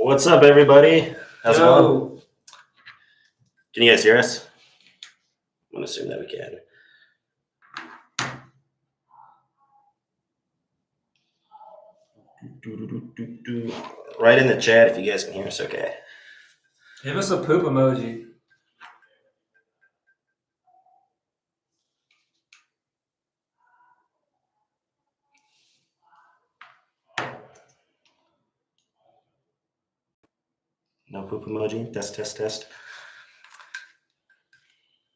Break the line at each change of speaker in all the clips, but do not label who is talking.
What's up, everybody? How's it going?
Yo,
Can you guys hear us? I'm gonna assume that we can. Write in the chat if you guys can hear us okay.
give us a poop emoji.
No poop emoji? Test.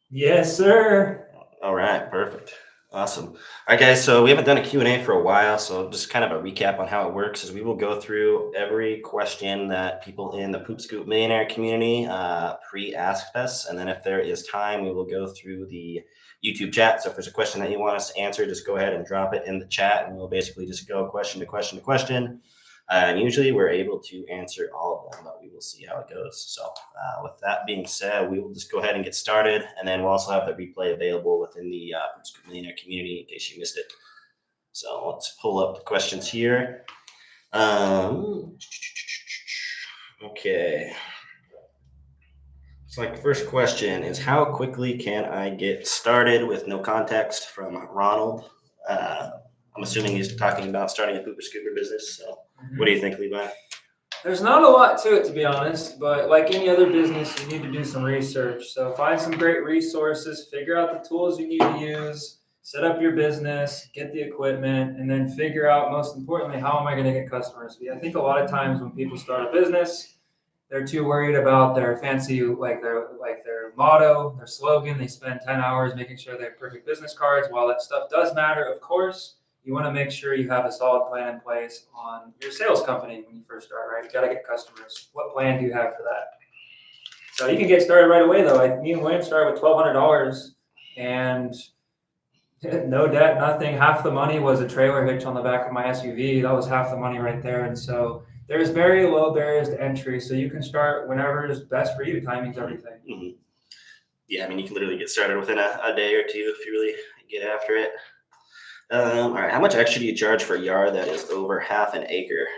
Yes, sir.
All right, perfect. Awesome. All right, guys, so we haven't done a Q&A for a while, so just kind of a recap on how it works is we will go through every question that people in the Poop Scoop Millionaire community pre-asked us, and then if there is time, we will go through the YouTube chat. So if there's a question that you want us to answer, just go ahead and drop it in the chat, and we'll basically just go question to question to question. And usually we're able to answer all of them, but we will see how it goes. So with that being said, we will just go ahead and get started. And then we'll also have the replay available within the Poop Scoop Millionaire community in case you missed it. So let's pull up the questions here. Okay. It's like the first question is, how quickly can I get started with no context from Ronald? I'm assuming he's talking about starting a pooper scooper business. So what do you think, Levi?
There's not a lot to it, to be honest, but like any other business, you need to do some research. So find some great resources, figure out the tools you need to use, set up your business, get the equipment, and then figure out, most importantly, how am I going to get customers? I think a lot of times when people start a business, they're too worried about their fancy, like their motto, their slogan. They spend 10 hours making sure they have perfect business cards. While that stuff does matter, of course, you want to make sure you have a solid plan in place on your sales company when you first start, right? You got to get customers. What plan do you have for that? So you can get started right away, though. Like me and William started with $1,200 and no debt, nothing. Half the money was a trailer hitch on the back of my SUV. That was half the money right there. And so there's very low barriers to entry. So you can start whenever is best for you. Timing's everything.
Mm-hmm. Yeah, I mean, you can literally get started within a day or two if you really get after it. All right, how much extra do you charge for a yard that is over half an acre?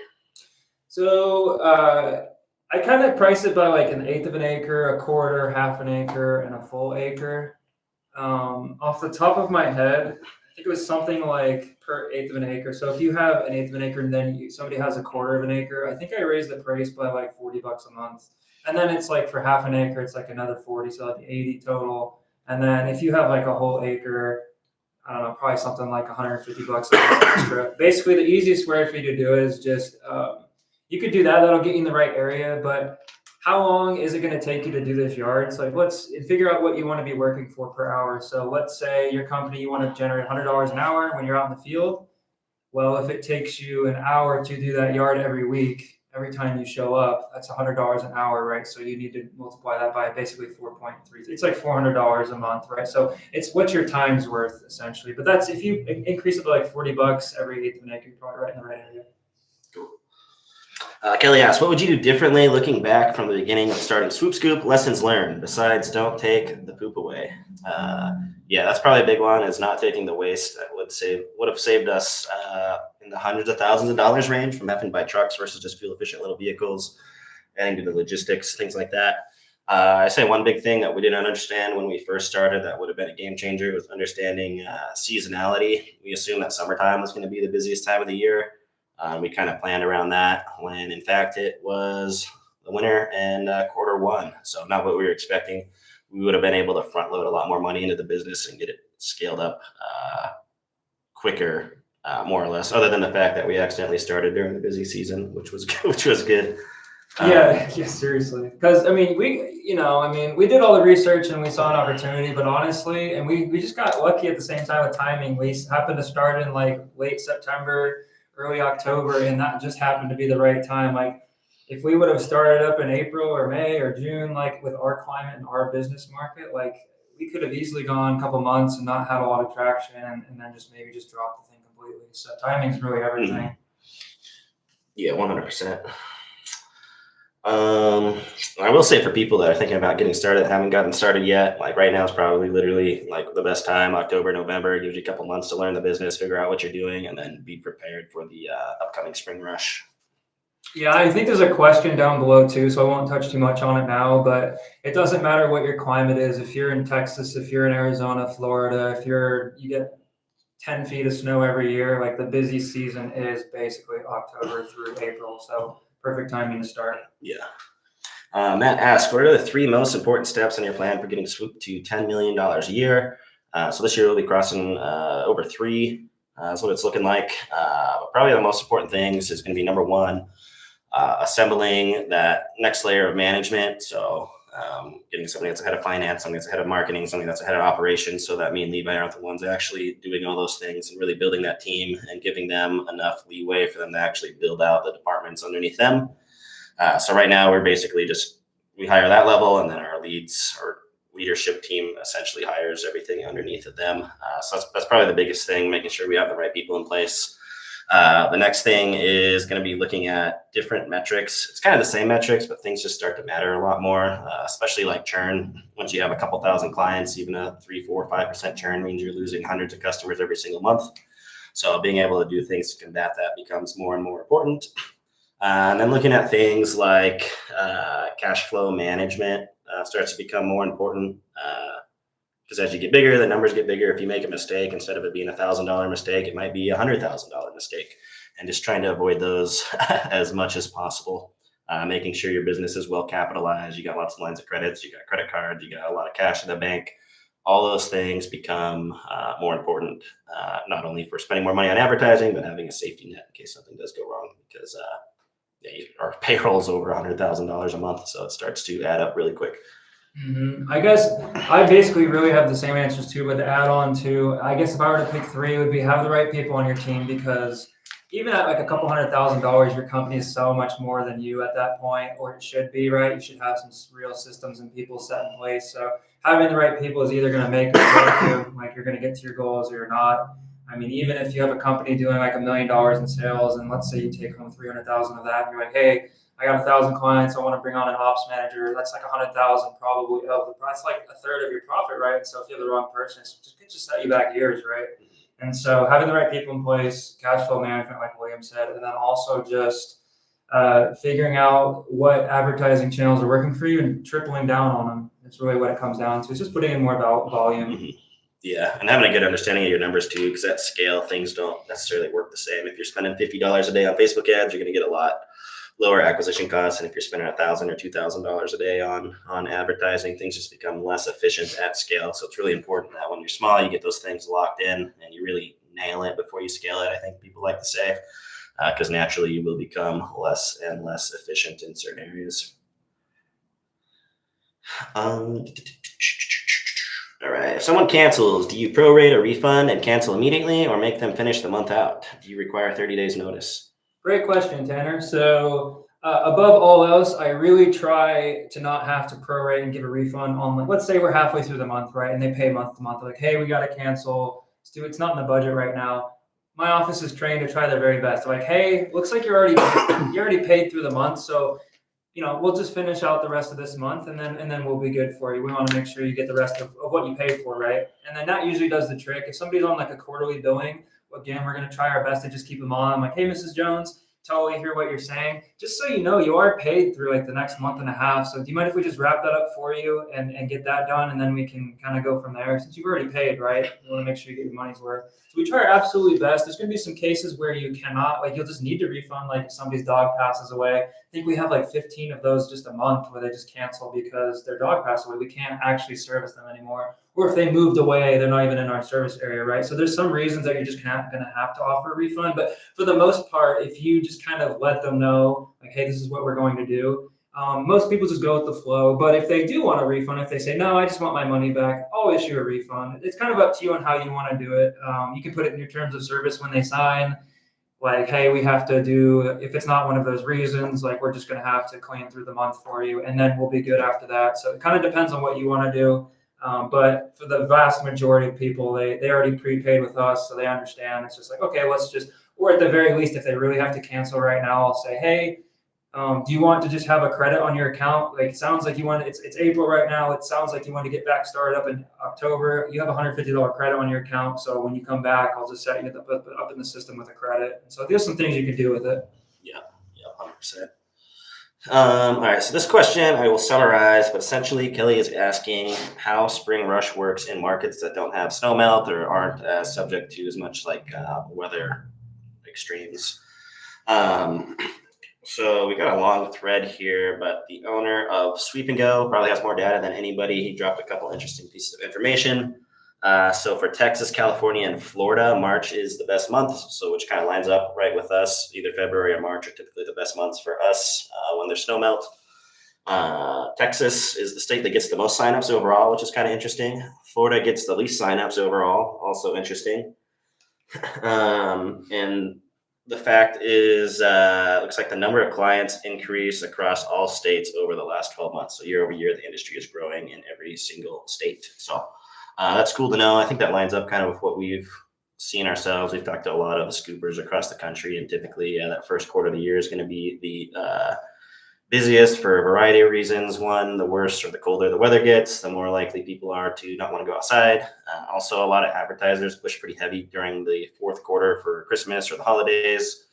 So I kind of price it by like 1/8 of an acre, 1/4, half an acre, and a full acre. Off the top of my head, I think it was something like per 1/8 of an acre. So if you have 1/8 of an acre and then somebody has 1/4 of an acre, I think I raised the price by like $40 a month. And then it's like for half an acre, it's like another 40, so like 80 total. And then if you have like a whole acre, I don't know, probably something like $150 a month extra. Basically, the easiest way for you to do it is just you could do that. That'll get you in the right area. But how long is it going to take you to do this yard? So like, let's figure out what you want to be working for per hour. So let's say your company, you want to generate $100 an hour when you're out in the field. Well, if it takes you an hour to do that yard every week, every time you show up, that's $100 an hour, right? So you need to multiply that by basically 4.3. It's like $400 a month, right? So it's what your time's worth essentially. But that's if you increase it to like $40 every 1/8 of an acre, you're probably right in the right area.
Cool. Kelly asks, what would you do differently looking back from the beginning of starting Swoop Scoop? Lessons learned besides don't take the poop away. Yeah, that's probably a big one, is not taking the waste. That would have saved us in the hundreds of thousands of dollars range from having to buy trucks versus just fuel efficient little vehicles, adding to the logistics, things like that. I say one big thing that we didn't understand when we first started that would have been a game changer was understanding seasonality. We assumed that summertime was going to be the busiest time of the year. We kind of planned around that when in fact it was the winter and Q1. So not what we were expecting. We would have been able to front load a lot more money into the business and get it scaled up quicker, more or less, other than the fact that we accidentally started during the busy season, which was good.
Yeah, seriously. Because we did all the research and we saw an opportunity, but honestly, and we just got lucky at the same time with timing. We happened to start in like late September, early October, and that just happened to be the right time. Like if we would have started up in April or May or June, like with our climate and our business market, like we could have easily gone a couple months and not had a lot of traction and then just drop the thing completely. So timing's really everything.
Yeah, 100%. I will say for people that are thinking about getting started, haven't gotten started yet, like right now is probably literally like the best time. October, November gives you a couple months to learn the business, figure out what you're doing, and then be prepared for the upcoming spring rush.
Yeah, I think there's a question down below too, so I won't touch too much on it now, but it doesn't matter what your climate is. If you're in Texas, if you're in Arizona, Florida, if you get 10 feet of snow every year, like the busy season is basically October through April. So perfect timing to start.
Yeah. Matt asks, what are the 3 most important steps in your plan for getting Swoop to $10 million a year? So this year we'll be crossing over 3. That's what it's looking like. Probably the most important things is going to be number 1, assembling that next layer of management. So getting somebody that's ahead of finance, somebody that's ahead of marketing, somebody that's ahead of operations. So that me and Levi aren't the ones actually doing all those things, and really building that team and giving them enough leeway for them to actually build out the departments underneath them. So right now we're basically we hire that level, and then our leadership team essentially hires everything underneath of them. So that's probably the biggest thing, making sure we have the right people in place. The next thing is going to be looking at different metrics. It's kind of the same metrics, but things just start to matter a lot more, especially like churn. Once you have a couple thousand clients, even a 3, 4, 5% churn means you're losing hundreds of customers every single month. So being able to do things to combat that becomes more and more important. And then looking at things like cash flow management starts to become more important, because as you get bigger, the numbers get bigger. If you make a mistake, instead of it being $1,000 mistake, it might be $100,000 mistake, and just trying to avoid those as much as possible. Making sure your business is well capitalized. You got lots of lines of credits, you got credit cards, you got a lot of cash in the bank. All those things become more important, not only for spending more money on advertising, but having a safety net in case something does go wrong, because our payroll's over $100,000 a month, so it starts to add up really quick.
I guess I basically really have the same answers too, but to add on to, I guess if I were to pick 3, it would be have the right people on your team, because even at like a couple $100,000, your company is so much more than you at that point, or it should be, right? You should have some real systems and people set in place. So having the right people is either going to make or break you, like you're going to get to your goals or you're not. I mean, even if you have a company doing like $1 million in sales, and let's say you take home 300,000 of that, and you're like, hey, I got 1,000 clients. I want to bring on an ops manager. That's like 100,000 probably of the. That's like a third of your profit, right? So if you have the wrong person, it just set you back years, right? And so having the right people in place, cash flow management, like William said, and then also just figuring out what advertising channels are working for you and tripling down on them. It's really what it comes down to. It's just putting in more volume.
Mm-hmm. Yeah, and having a good understanding of your numbers too, because at scale, things don't necessarily work the same. If you're spending $50 a day on Facebook ads, you're going to get a lot lower acquisition costs, and if you're spending $1,000 or $2,000 a day on advertising, things just become less efficient at scale. So it's really important that when you're small, you get those things locked in and you really nail it before you scale it. I think people like to say, because naturally you will become less and less efficient in certain areas. All right. If someone cancels, do you prorate a refund and cancel immediately, or make them finish the month out? Do you require 30 days notice?
Great question, Tanner. So above all else, I really try to not have to prorate and give a refund on, like, let's say we're halfway through the month, right? And they pay month to month. They're like, hey, we got to cancel. It's not in the budget right now. My office is trained to try their very best. They're like, hey, looks like you're already paid through the month. So, we'll just finish out the rest of this month, and then we'll be good for you. We want to make sure you get the rest of what you paid for, right? And then that usually does the trick. If somebody's on like a quarterly billing, again, we're going to try our best to just keep them on. I'm like, hey, Mrs. Jones, totally hear what you're saying. Just so you know, you are paid through like the next month and a half. So do you mind if we just wrap that up for you and get that done? And then we can kind of go from there. Since you've already paid, right? You want to make sure you get your money's worth. So we try our absolute best. There's going to be some cases where you cannot, like you'll just need to refund, like if somebody's dog passes away. I think we have like 15 of those just a month where they just cancel because their dog passed away. We can't actually service them anymore. Or if they moved away, they're not even in our service area, right? So there's some reasons that you're just going to have to offer a refund. But for the most part, if you just kind of let them know, like, hey, this is what we're going to do, most people just go with the flow. But if they do want a refund, if they say, no, I just want my money back, I'll issue a refund. It's kind of up to you on how you want to do it. You can put it in your terms of service when they sign. Like, hey, we have to do, if it's not one of those reasons, like we're just going to have to clean through the month for you, and then we'll be good after that. So it kind of depends on what you want to do. But for the vast majority of people, they already prepaid with us, so they understand. It's just like, okay, or at the very least, if they really have to cancel right now, I'll say, hey, do you want to just have a credit on your account? Like, it sounds like you want, it's April right now. It sounds like you want to get back started up in October. You have a $150 credit on your account. So when you come back, I'll just set you up in the system with a credit. So there's some things you can do with it.
Yeah, 4%. All right, so this question I will summarize, but essentially Kelly is asking how spring rush works in markets that don't have snow melt or aren't as subject to as much weather extremes. So we got a long thread here, but the owner of Sweep and Go probably has more data than anybody. He dropped a couple interesting pieces of information. So for Texas, California, and Florida, March is the best month, so which kind of lines up right with us. Either February or March are typically the best months for us when there's snow melt. Texas is the state that gets the most signups overall, which is kind of interesting. Florida gets the least signups overall, also interesting. And the fact is, looks like the number of clients increased across all states over the last 12 months. So year over year, the industry is growing in every single state. So that's cool to know. I think that lines up kind of with what we've seen ourselves. We've talked to a lot of scoopers across the country, and typically that first quarter of the year is going to be the busiest for a variety of reasons. One, the worse or the colder the weather gets, the more likely people are to not want to go outside. Also, a lot of advertisers push pretty heavy during the fourth quarter for Christmas or the holidays.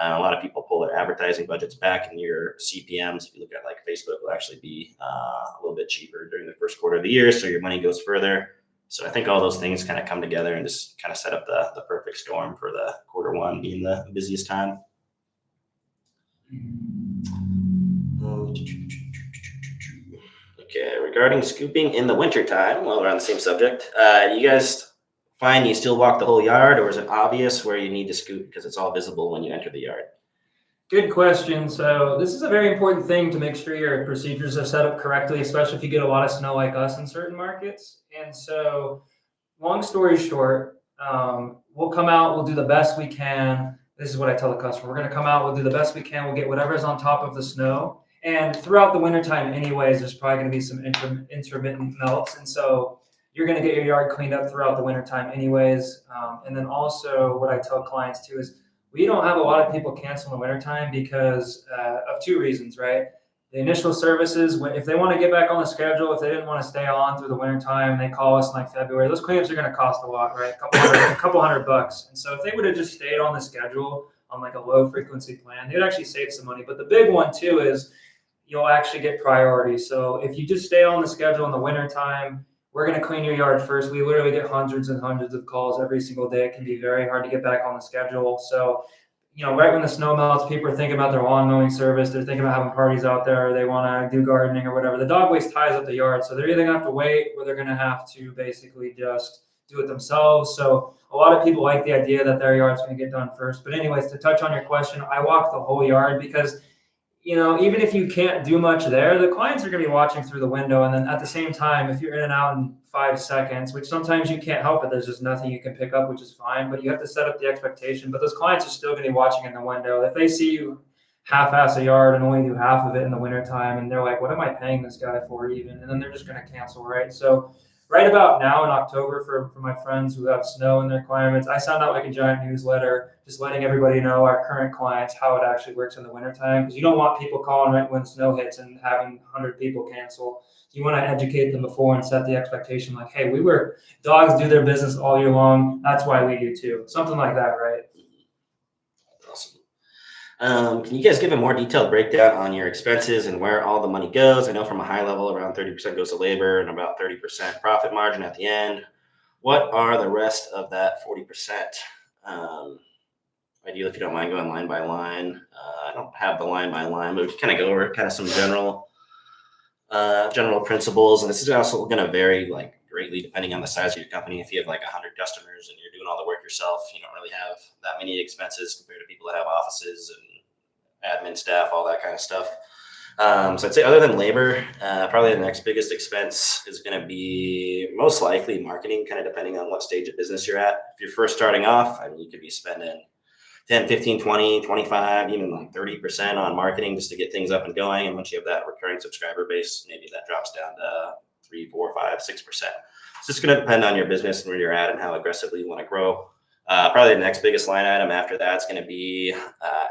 A lot of people pull their advertising budgets back, and your CPMs, if you look at like Facebook, will actually be a little bit cheaper during the first quarter of the year, so your money goes further. So I think all those things kind of come together and just kind of set up the perfect storm for the quarter one being the busiest time. Okay, regarding scooping in the wintertime, while we're on the same subject, you guys find you still walk the whole yard, or is it obvious where you need to scoop because it's all visible when you enter the yard?
Good question. So this is a very important thing to make sure your procedures are set up correctly, especially if you get a lot of snow like us in certain markets. And so long story short, we'll come out, we'll do the best we can. This is what I tell the customer. We're going to come out, we'll do the best we can. We'll get whatever's on top of the snow. And throughout the wintertime anyways, there's probably going to be some intermittent melts. And so you're going to get your yard cleaned up throughout the wintertime anyways. And then also what I tell clients too is we don't have a lot of people cancel in the wintertime because of two reasons, right? The initial services, if they want to get back on the schedule, if they didn't want to stay on through the wintertime and they call us in like February, those cleanups are going to cost a lot, right? A couple hundred bucks. And so if they would have just stayed on the schedule on like a low frequency plan, they would actually save some money. But the big one too is you'll actually get priority. So if you just stay on the schedule in the wintertime, we're going to clean your yard first. We literally get hundreds and hundreds of calls every single day. It can be very hard to get back on the schedule. So, right when the snow melts, people are thinking about their lawn mowing service. They're thinking about having parties out there. Or they want to do gardening or whatever. The dog waste ties up the yard. So they're either going to have to wait or they're going to have to basically just do it themselves. So a lot of people like the idea that their yard's going to get done first. But anyways, to touch on your question, I walk the whole yard because even if you can't do much there, the clients are going to be watching through the window. And then at the same time, if you're in and out in 5 seconds, which sometimes you can't help it, there's just nothing you can pick up, which is fine, but you have to set up the expectation. But those clients are still going to be watching in the window. If they see you half-ass a yard and only do half of it in the wintertime, and they're like, what am I paying this guy for even? And then they're just going to cancel, right? So right about now in October, for my friends who have snow in their requirements, I send out like a giant newsletter just letting everybody know, our current clients, how it actually works in the wintertime, because you don't want people calling right when snow hits and having 100 people cancel. You want to educate them before and set the expectation like, hey, dogs do their business all year long. That's why we do too. Something like that, right?
Awesome. Can you guys give a more detailed breakdown on your expenses and where all the money goes? I know from a high level, around 30% goes to labor and about 30% profit margin at the end. What are the rest of that 40%? Ideally, if you don't mind going line by line. I don't have the line by line, but we can kind of go over kind of some general principles. And this is also going to vary greatly depending on the size of your company. If you have 100 customers and you're doing all the work yourself, you don't really have that many expenses compared to people that have offices and admin staff, all that kind of stuff. So I'd say other than labor, probably the next biggest expense is going to be most likely marketing, kind of depending on what stage of business you're at. If you're first starting off, you could be spending 10, 15, 20, 25, even 30% on marketing just to get things up and going. And once you have that recurring subscriber base, maybe that drops down to 3, 4, 5, 6%. It's just going to depend on your business and where you're at and how aggressively you want to grow. Probably the next biggest line item after that is going to be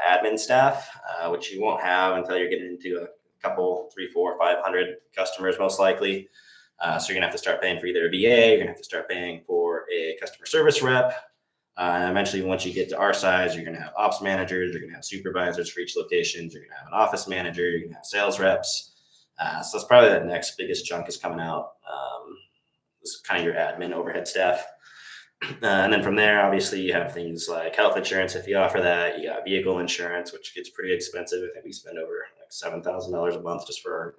admin staff, which you won't have until you're getting into a couple, 3, 4, 500 customers, most likely. So you're going to have to start paying for either a VA, you're going to have to start paying for a customer service rep. And eventually, once you get to our size, you're going to have ops managers, you're going to have supervisors for each location, you're going to have an office manager, you're going to have sales reps. So that's probably the next biggest chunk is coming out. This is kind of your admin overhead staff. And then from there, obviously, you have things like health insurance if you offer that. You got vehicle insurance, which gets pretty expensive. I think we spend over like $7,000 a month just for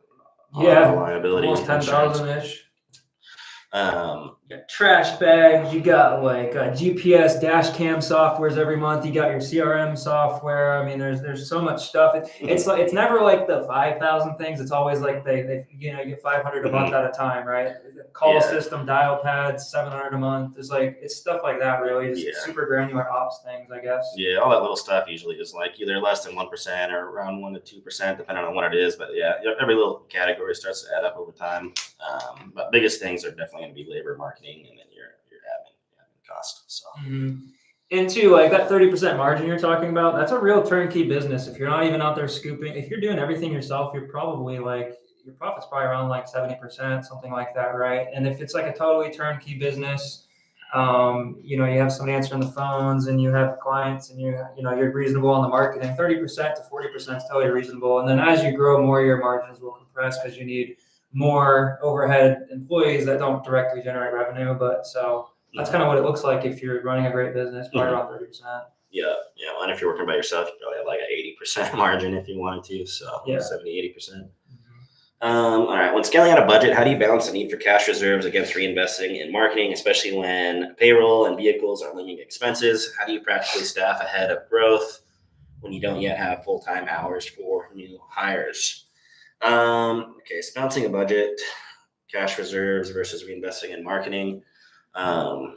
our liability
almost
insurance.
10,000-ish. You got trash bags, you got like GPS dash cam softwares every month, you got your CRM software. I mean, there's so much stuff. It's like it's never like the 5,000 things. It's always like they you get 500 a month at a time, right? Call system, dial pads, 700 a month. It's stuff like that, really. Just super granular ops things, I guess.
Yeah, all that little stuff usually is like either less than 1% or around 1 to 2%, depending on what it is. But yeah, every little category starts to add up over time. But biggest things are definitely going to be labor, marketing, and then your admin cost. So.
Into like that 30% margin you're talking about, that's a real turnkey business. If you're not even out there scooping, if you're doing everything yourself, you're probably like your profit's probably around like 70%, something like that, right? And if it's like a totally turnkey business, you have somebody answering the phones and you have clients and you're reasonable on the marketing, 30% to 40% is totally reasonable. And then as you grow more, your margins will compress because you need more overhead employees that don't directly generate revenue. But so that's kind of what it looks like if you're running a great business, probably around 30%.
Yeah. And if you're working by yourself, you probably have like an 80% margin if you wanted to. So 70, 80%. All right. When scaling out a budget, how do you balance the need for cash reserves against reinvesting in marketing, especially when payroll and vehicles are living expenses? How do you practically staff ahead of growth when you don't yet have full-time hours for new hires? Okay, so balancing a budget, cash reserves versus reinvesting in marketing. The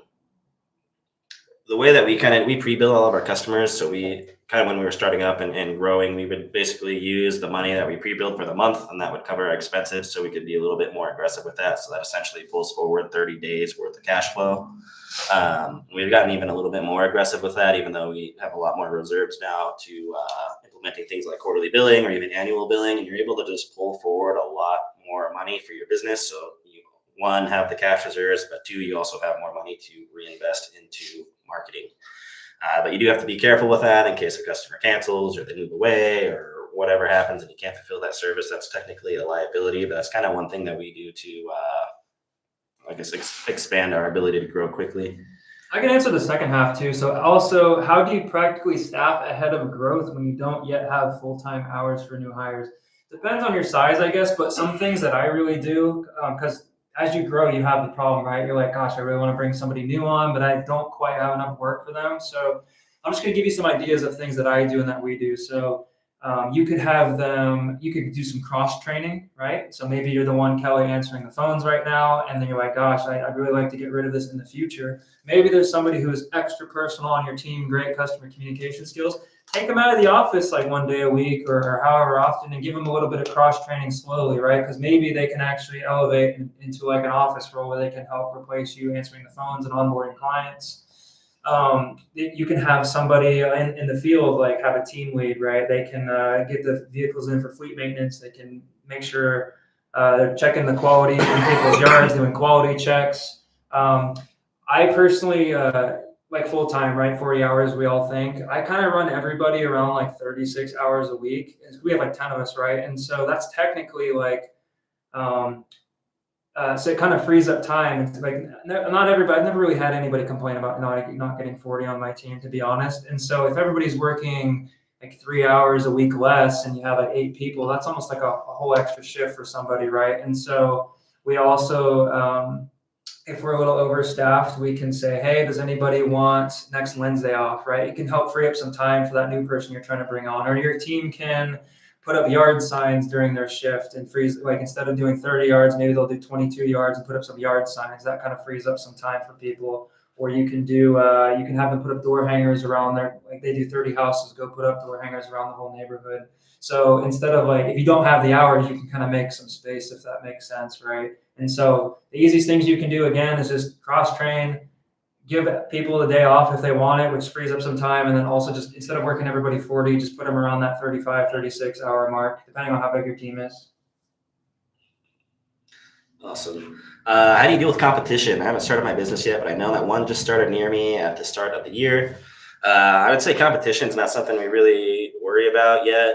way that we pre-bill all of our customers. So we when we were starting up and growing, we would basically use the money that we pre-billed for the month, and that would cover our expenses. So we could be a little bit more aggressive with that. So that essentially pulls forward 30 days worth of cash flow. We've gotten even a little bit more aggressive with that, even though we have a lot more reserves now to implementing things like quarterly billing or even annual billing. And you're able to just pull forward a lot more money for your business. So you, one, have the cash reserves, but two, you also have more money to reinvest into marketing. But you do have to be careful with that in case a customer cancels or they move away or whatever happens and you can't fulfill that service. That's technically a liability, but that's kind of one thing that we do to, expand our ability to grow quickly.
I can answer the second half too. So also, how do you practically staff ahead of growth when you don't yet have full-time hours for new hires? Depends on your size, I guess, but some things that I really do, because as you grow, you have the problem, right? You're like, gosh, I really want to bring somebody new on, but I don't quite have enough work for them. So I'm just going to give you some ideas of things that I do and that we do. So you could do some cross training, right? So maybe you're the one, Kelly, answering the phones right now, and then you're like, gosh, I'd really like to get rid of this in the future. Maybe there's somebody who's extra personal on your team, great customer communication skills. Take them out of the office like one day a week or however often and give them a little bit of cross training slowly, right? Because maybe they can actually elevate into like an office role where they can help replace you answering the phones and onboarding clients. You can have somebody in the field, like have a team lead, right? They can get the vehicles in for fleet maintenance. They can make sure they're checking the quality in people's yards, doing quality checks. I personally, like full-time, right? 40 hours, we all think. I kind of run everybody around like 36 hours a week. We have like 10 of us, right? And so that's technically like, so it kind of frees up time. It's like not everybody. I've never really had anybody complain about not getting 40 on my team, to be honest. And so if everybody's working like 3 hours a week less, and you have like 8 people, that's almost like a whole extra shift for somebody, right? And so we also, if we're a little overstaffed, we can say, hey, does anybody want next Wednesday off, right? It can help free up some time for that new person you're trying to bring on, or your team can put up yard signs during their shift and freeze, like instead of doing 30 yards, maybe they'll do 22 yards and put up some yard signs. That kind of frees up some time for people. Or you can do, you can have them put up door hangers around there. Like they do 30 houses, go put up door hangers around the whole neighborhood. So instead of like, if you don't have the hours, you can kind of make some space, if that makes sense, right? And so the easiest things you can do, again, is just cross-train, give people the day off if they want it, which frees up some time. And then also just instead of working everybody 40, just put them around that 35, 36 hour mark, depending on how big your team is.
Awesome. How do you deal with competition? I haven't started my business yet, but I know that one just started near me at the start of the year. I would say competition is not something we really worry about yet.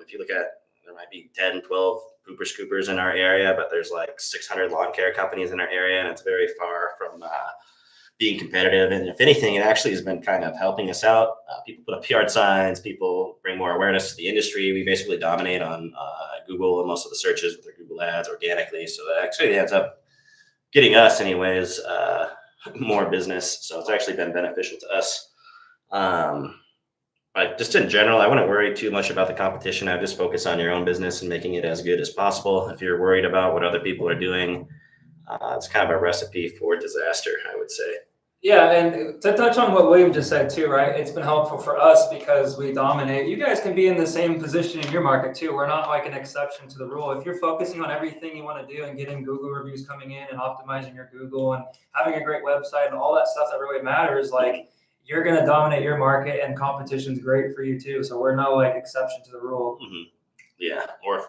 If you look at, there might be 10, 12 pooper scoopers in our area, but there's like 600 lawn care companies in our area, and it's very far from being competitive. And if anything, it actually has been kind of helping us out. People put up yard signs, people bring more awareness to the industry. We basically dominate on Google and most of the searches with our Google ads organically. So that actually ends up getting us, anyways, more business. So it's actually been beneficial to us. But just in general, I wouldn't worry too much about the competition. I just focus on your own business and making it as good as possible. If you're worried about what other people are doing, it's kind of a recipe for disaster, I would say.
Yeah, and to touch on what William just said too, right? It's been helpful for us because we dominate. You guys can be in the same position in your market too. We're not like an exception to the rule. If you're focusing on everything you want to do and getting Google reviews coming in and optimizing your Google and having a great website and all that stuff that really matters, like you're going to dominate your market and competition's great for you too. So we're no like exception to the rule.
Mm-hmm.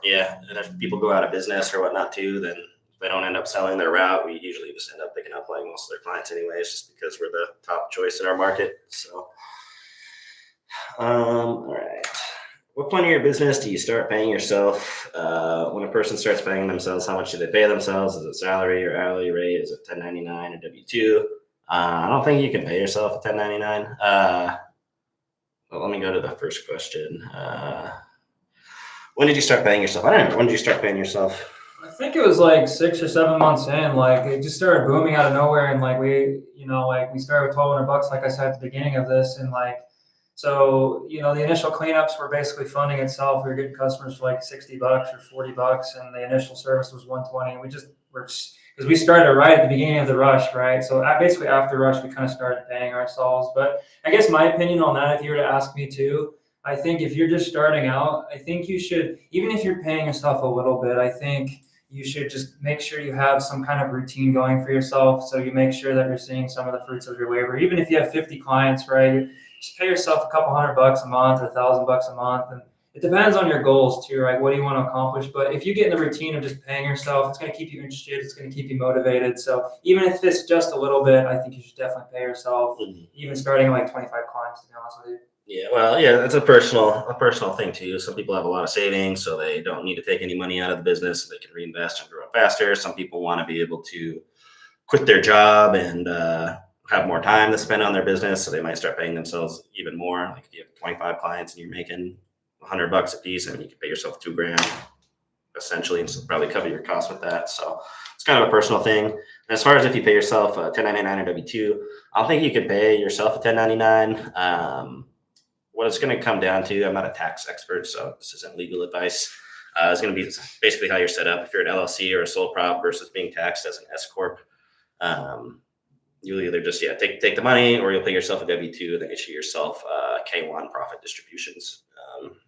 Yeah, and if people go out of business or whatnot too, then they don't end up selling their route. We usually just end up picking up like most of their clients anyways, just because we're the top choice in our market. So, all right. What point of your business do you start paying yourself? When a person starts paying themselves, how much do they pay themselves? Is it salary or hourly rate? Is it 1099 or W-2? I don't think you can pay yourself a 1099. Well, let me go to the first question. When did you start paying yourself? I don't know. When did you start paying yourself?
I think it was like 6 or 7 months in, like it just started booming out of nowhere. And like we started with $1,200, like I said at the beginning of this. And like, so, the initial cleanups were basically funding itself. We were getting customers for like $60 or $40, and the initial service was $120. And we just were, because we started right at the beginning of the rush, right? So basically after rush, we kind of started paying ourselves. But I guess my opinion on that, if you were to ask me too, I think if you're just starting out, I think you should, even if you're paying yourself a little bit, I think you should just make sure you have some kind of routine going for yourself. So you make sure that you're seeing some of the fruits of your labor. Even if you have 50 clients, right? Just pay yourself a couple $100 a month or $1,000 a month. And it depends on your goals too, right? What do you want to accomplish? But if you get in the routine of just paying yourself, it's going to keep you interested. It's going to keep you motivated. So even if it's just a little bit, I think you should definitely pay yourself, even starting at like 25 clients, to be honest with you.
Yeah, well, yeah, that's a personal thing too. Some people have a lot of savings, so they don't need to take any money out of the business. They can reinvest and grow faster. Some people want to be able to quit their job and have more time to spend on their business, so they might start paying themselves even more. Like if you have 25 clients and you're making $100 a piece, I mean, you can pay yourself $2,000 essentially, and so probably cover your costs with that. So it's kind of a personal thing. And as far as if you pay yourself a 1099 or W-2, I don't think you can pay yourself a 1099. What it's going to come down to, I'm not a tax expert, so this isn't legal advice. It's going to be basically how you're set up. If you're an LLC or a sole prop versus being taxed as an S corp, you'll either just take the money, or you'll pay yourself a W-2 and then issue yourself K-1 profit distributions.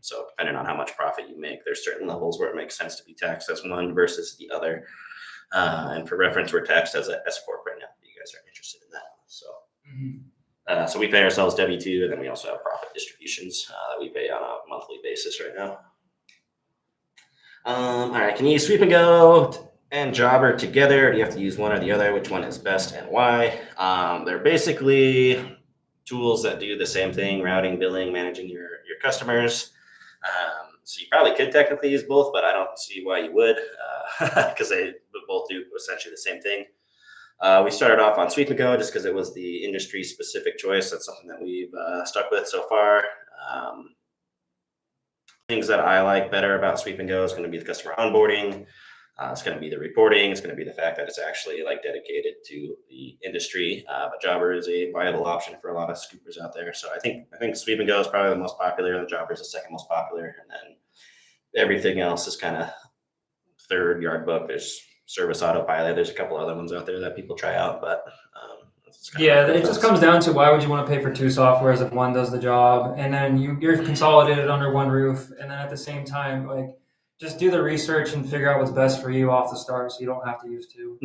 So depending on how much profit you make, there's certain levels where it makes sense to be taxed as one versus the other. And for reference, we're taxed as an S corp right now. If you guys are interested in that, so. So we pay ourselves W-2, and then we also have profit distributions that we pay on a monthly basis right now. All right, can you use Sweep and Go and Jobber together? Or do you have to use one or the other? Which one is best and why? They're basically tools that do the same thing: routing, billing, managing your customers. So you probably could technically use both, but I don't see why you would, because they both do essentially the same thing. We started off on Sweep and Go just because it was the industry specific choice. That's something that we've stuck with so far. Things that I like better about Sweep and Go is going to be the customer onboarding. It's going to be the reporting. It's going to be the fact that it's actually like dedicated to the industry. But Jobber is a viable option for a lot of scoopers out there. So I think Sweep and Go is probably the most popular. The Jobber is the second most popular, and then everything else is kind of third. Yard Book. There's Service Autopilot. There's a couple other ones out there that people try out, but
it just comes down to why would you want to pay for two softwares if one does the job, and then you're consolidated under one roof, and then at the same time, like just do the research and figure out what's best for you off the start, so you don't have to use two.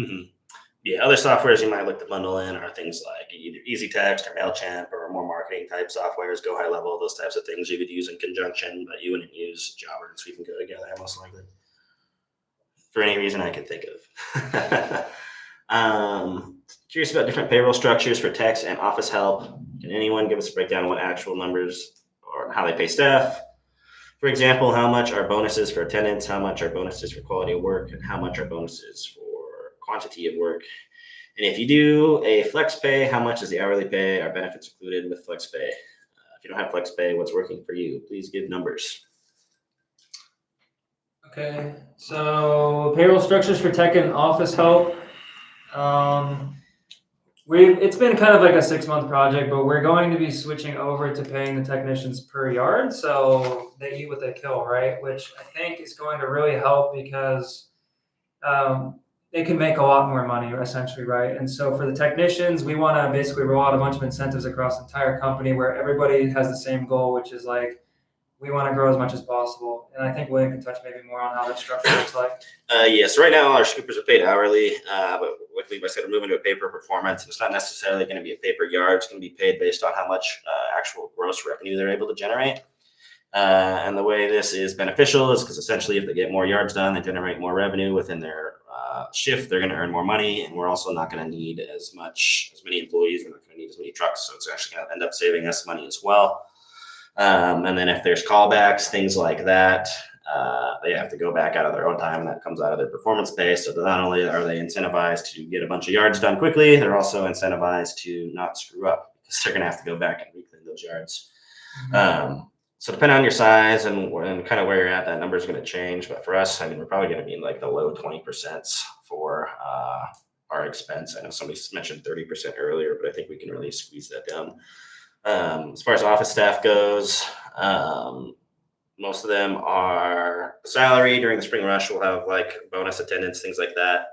Yeah, other softwares you might look to bundle in are things like either Easy Text or MailChimp or more marketing type softwares, Go High Level, those types of things you could use in conjunction, but you wouldn't use Jobber and Sweep and Go together most likely. for any reason I could think of. Curious about different payroll structures for techs and office help. Can anyone give us a breakdown of what actual numbers or how they pay staff? For example, how much are bonuses for attendance? How much are bonuses for quality of work? And how much are bonuses for quantity of work? And if you do a flex pay, how much is the hourly pay? Are benefits included with flex pay? If you don't have flex pay, what's working for you? Please give numbers.
Okay, so payroll structures for tech and office help. It's been kind of like a 6-month project, but we're going to be switching over to paying the technicians per yard. So they eat what they kill, right? Which I think is going to really help because they can make a lot more money essentially, right? And so for the technicians, we want to basically roll out a bunch of incentives across the entire company where everybody has the same goal, which is like, we want to grow as much as possible. And I think William can touch maybe more on how that structure looks like.
Yes, right now our scoopers are paid hourly, but like Levi said, we're moving to a pay per performance. It's not necessarily going to be a pay per yard. It's going to be paid based on how much actual gross revenue they're able to generate. And the way this is beneficial is because essentially if they get more yards done, they generate more revenue within their shift, they're going to earn more money. And we're also not going to need as many employees. We're not going to need as many trucks. So it's actually going to end up saving us money as well. And then if there's callbacks, things like that, they have to go back out of their own time, and that comes out of their performance pay. So not only are they incentivized to get a bunch of yards done quickly, they're also incentivized to not screw up because they're going to have to go back and reclaim those yards. So depending on your size and kind of where you're at, that number is going to change. But for us, I mean, we're probably going to be in like the low 20% for our expense. I know somebody mentioned 30% earlier, but I think we can really squeeze that down. As far as office staff goes, most of them are salary. During the spring rush, we'll have like bonus attendance, things like that.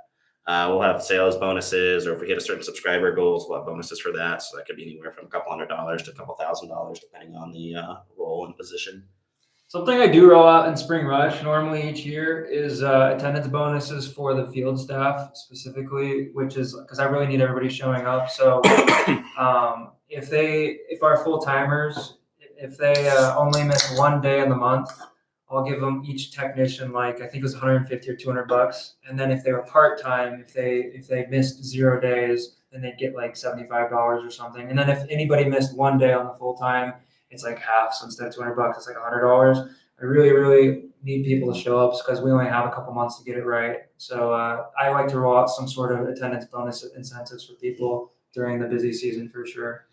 We'll have sales bonuses, or if we hit a certain subscriber goals, we'll have bonuses for that. So that could be anywhere from a couple $100 to a couple $1,000, depending on the role and position.
Something I do roll out in Spring Rush normally each year is attendance bonuses for the field staff specifically, which is because I really need everybody showing up. So if our full timers, if they only miss one day in the month, I'll give them each technician like I think it was 150 or $200. And then if they were part time, if they missed 0 days, then they'd get like $75 or something. And then if anybody missed one day on the full time, it's like half. So instead of $200, it's like $100. I really, really need people to show up because we only have a couple months to get it right. So I like to roll out some sort of attendance bonus incentives for people during the busy season for sure.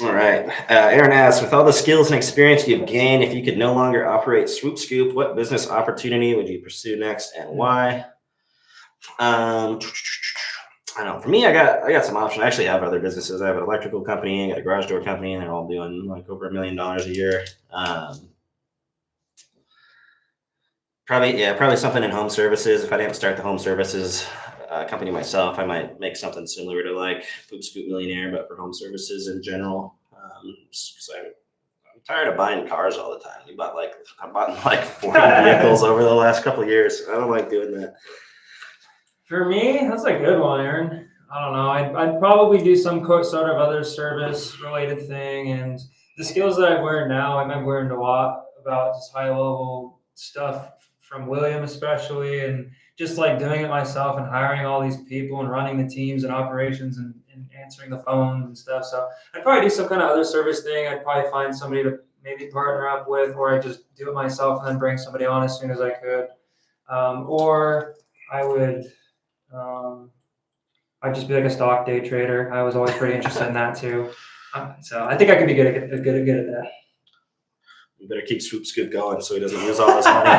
All right. Aaron asks, with all the skills and experience you've gained, if you could no longer operate Swoop Scoop, what business opportunity would you pursue next and why? I don't know. For me, I got some options. I actually have other businesses. I have an electrical company, I got a garage door company, and they're all doing like over $1 million a year. Probably something in home services. If I didn't start the home services company myself, I might make something similar to like Poop Scoop Millionaire, but for home services in general. Because I'm tired of buying cars all the time. I bought like 40 vehicles over the last couple of years. I don't like doing that.
For me, that's a good one, Aaron. I don't know. I'd probably do some sort of other service related thing. And the skills that I've learned now, I've learned a lot about just high level stuff from William, especially, and just like doing it myself and hiring all these people and running the teams and operations and answering the phones and stuff. So I'd probably do some kind of other service thing. I'd probably find somebody to maybe partner up with, or I'd just do it myself and then bring somebody on as soon as I could. Or I would, I'd just be like a stock day trader. I was always pretty interested in that too. So I think I could be good at that.
You better keep Swoop Scoop going so he doesn't lose all his money.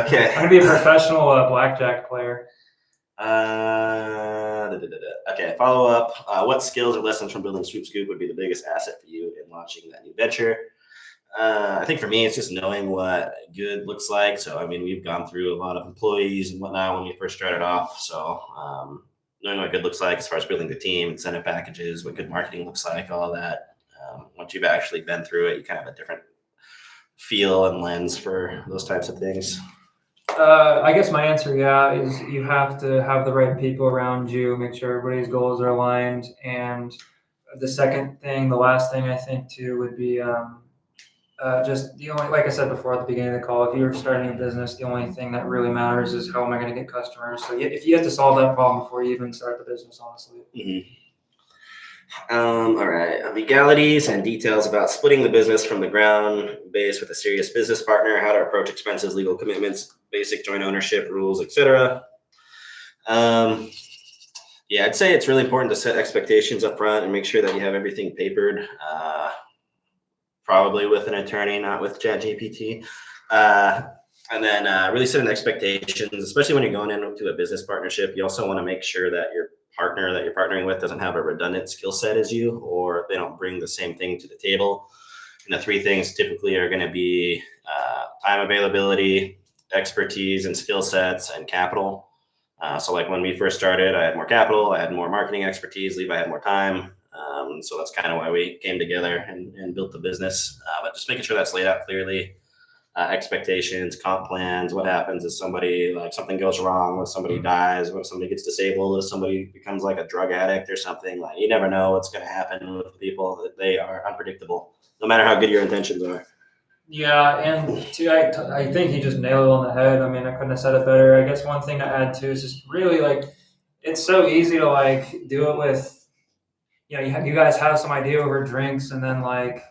Okay.
I'm gonna be a professional blackjack player.
Okay, follow up. What skills or lessons from building Swoop Scoop would be the biggest asset for you in launching that new venture? I think for me, it's just knowing what good looks like. So, I mean, we've gone through a lot of employees and whatnot when we first started off. So, knowing what good looks like as far as building the team, incentive packages, what good marketing looks like, all that. Once you've actually been through it, you kind of have a different feel and lens for those types of things.
I guess my answer, is you have to have the right people around you, make sure everybody's goals are aligned. And the last thing I think too would be just the only, like I said before at the beginning of the call, if you're starting a business, the only thing that really matters is how am I going to get customers. So if you have to solve that problem before you even start the business, honestly.
Mm-hmm. All right. Legalities and details about splitting the business from the ground base with a serious business partner, how to approach expenses, legal commitments, basic joint ownership rules, etc. Yeah, I'd say it's really important to set expectations up front and make sure that you have everything papered, probably with an attorney, not with ChatGPT. And then really setting expectations, especially when you're going into a business partnership. You also want to make sure that your partner that you're partnering with doesn't have a redundant skill set as you, or they don't bring the same thing to the table. And the three things typically are going to be time availability, expertise and skill sets, and capital. So like when we first started, I had more capital, I had more marketing expertise, Levi had more time. So that's kind of why we came together and built the business. But just making sure that's laid out clearly. Expectations, comp plans, what happens if somebody, like something goes wrong, when somebody dies, when somebody gets disabled, if somebody becomes like a drug addict or something. Like you never know what's going to happen with people. That they are unpredictable, no matter how good your intentions are.
Yeah, and too, I think you just nailed it on the head. I mean, I couldn't have said it better. I guess one thing to add too is just really like it's so easy to like do it with, you guys have some idea over drinks, and then like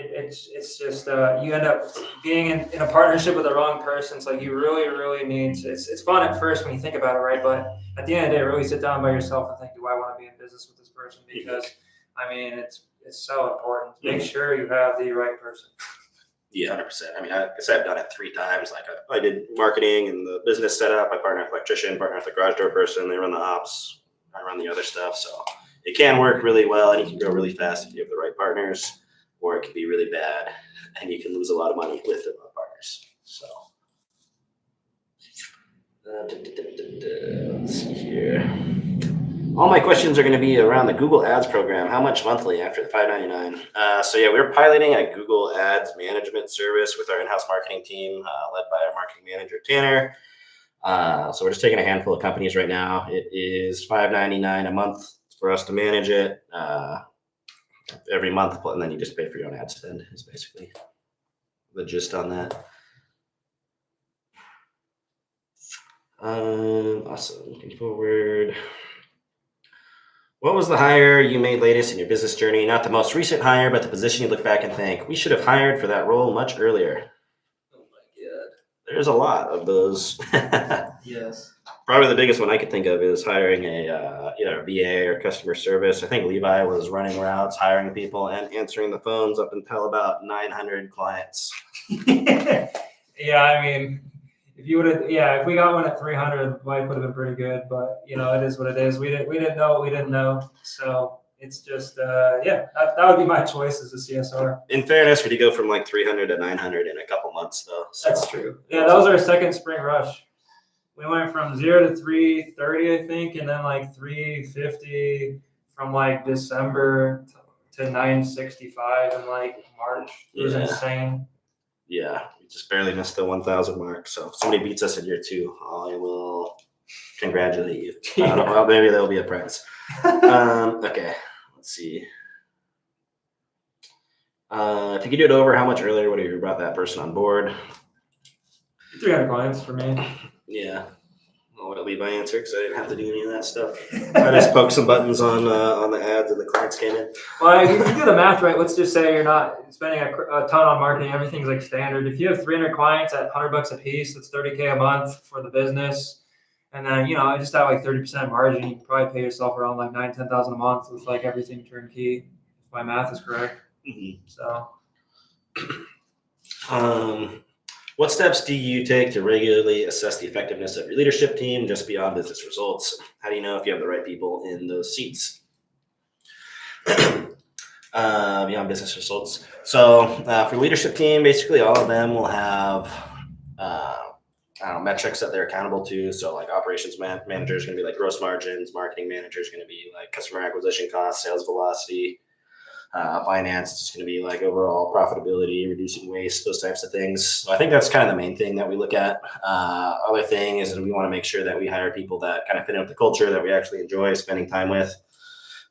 it's just you end up being in a partnership with the wrong person. So like you really need to, it's fun at first when you think about it, right? But at the end of the day, really sit down by yourself and think, do I want to be in business with this person? Because I mean, it's so important. Make sure you have the right person.
Yeah, 100%. I mean, I guess I've done it 3 times. Like I did marketing and the business setup. I partnered with an electrician, partnered with a garage door person. They run the ops. I run the other stuff. So it can work really well, and you can grow really fast if you have the right partners, or it can be really bad and you can lose a lot of money with the wrong partners. So let's see here. All my questions are going to be around the Google Ads program. How much monthly after the $5.99? So yeah, we're piloting a Google Ads management service with our in-house marketing team, led by our marketing manager Tanner. So we're just taking a handful of companies right now. It is $5.99 a month for us to manage it every month, and then you just pay for your own ad spend. Is basically the gist on that. Awesome. Looking forward. What was the hire you made latest in your business journey? Not the most recent hire, but the position you look back and think, we should have hired for that role much earlier.
Oh my God.
There's a lot of those.
Yes.
Probably the biggest one I could think of is hiring a VA or customer service. I think Levi was running routes, hiring people, and answering the phones up until about 900 clients.
Yeah, I mean, if we got one at 300, life would have been pretty good. But it is what it is. We didn't know what we didn't know. So it's just that would be my choice as a CSR.
In fairness, we did go from like 300 to 900 in a couple months, though. So.
That's true. Yeah, that was our second spring rush. We went from 0 to 330, I think, and then like 350 from like December to 965 in like March. It was insane.
Yeah, we just barely missed the 1,000 mark. So if somebody beats us in year 2, I will congratulate you. I don't know, well, maybe there'll be a prize. Okay, let's see. If you could do it over, how much earlier would you brought that person on board?
300 clients for me.
Yeah. I'll let Levi answer because I didn't have to do any of that stuff. I just poked some buttons on the ads and the clients came in.
Well, if you do the math right, let's just say you're not spending a ton on marketing. Everything's like standard. If you have 300 clients at $100 a piece, that's $30K a month for the business. And then, just have like 30% margin. You can probably pay yourself around like $9,000-$10,000 a month with like everything turnkey. If my math is correct.
Mm-hmm.
So.
What steps do you take to regularly assess the effectiveness of your leadership team just beyond business results? How do you know if you have the right people in those seats? Beyond business results. So for leadership team, basically all of them will have metrics that they're accountable to. So like operations manager is going to be like gross margins, marketing manager is going to be like customer acquisition costs, sales velocity. Finance is going to be like overall profitability, reducing waste, those types of things. So I think that's kind of the main thing that we look at. Other thing is that we want to make sure that we hire people that kind of fit in with the culture that we actually enjoy spending time with.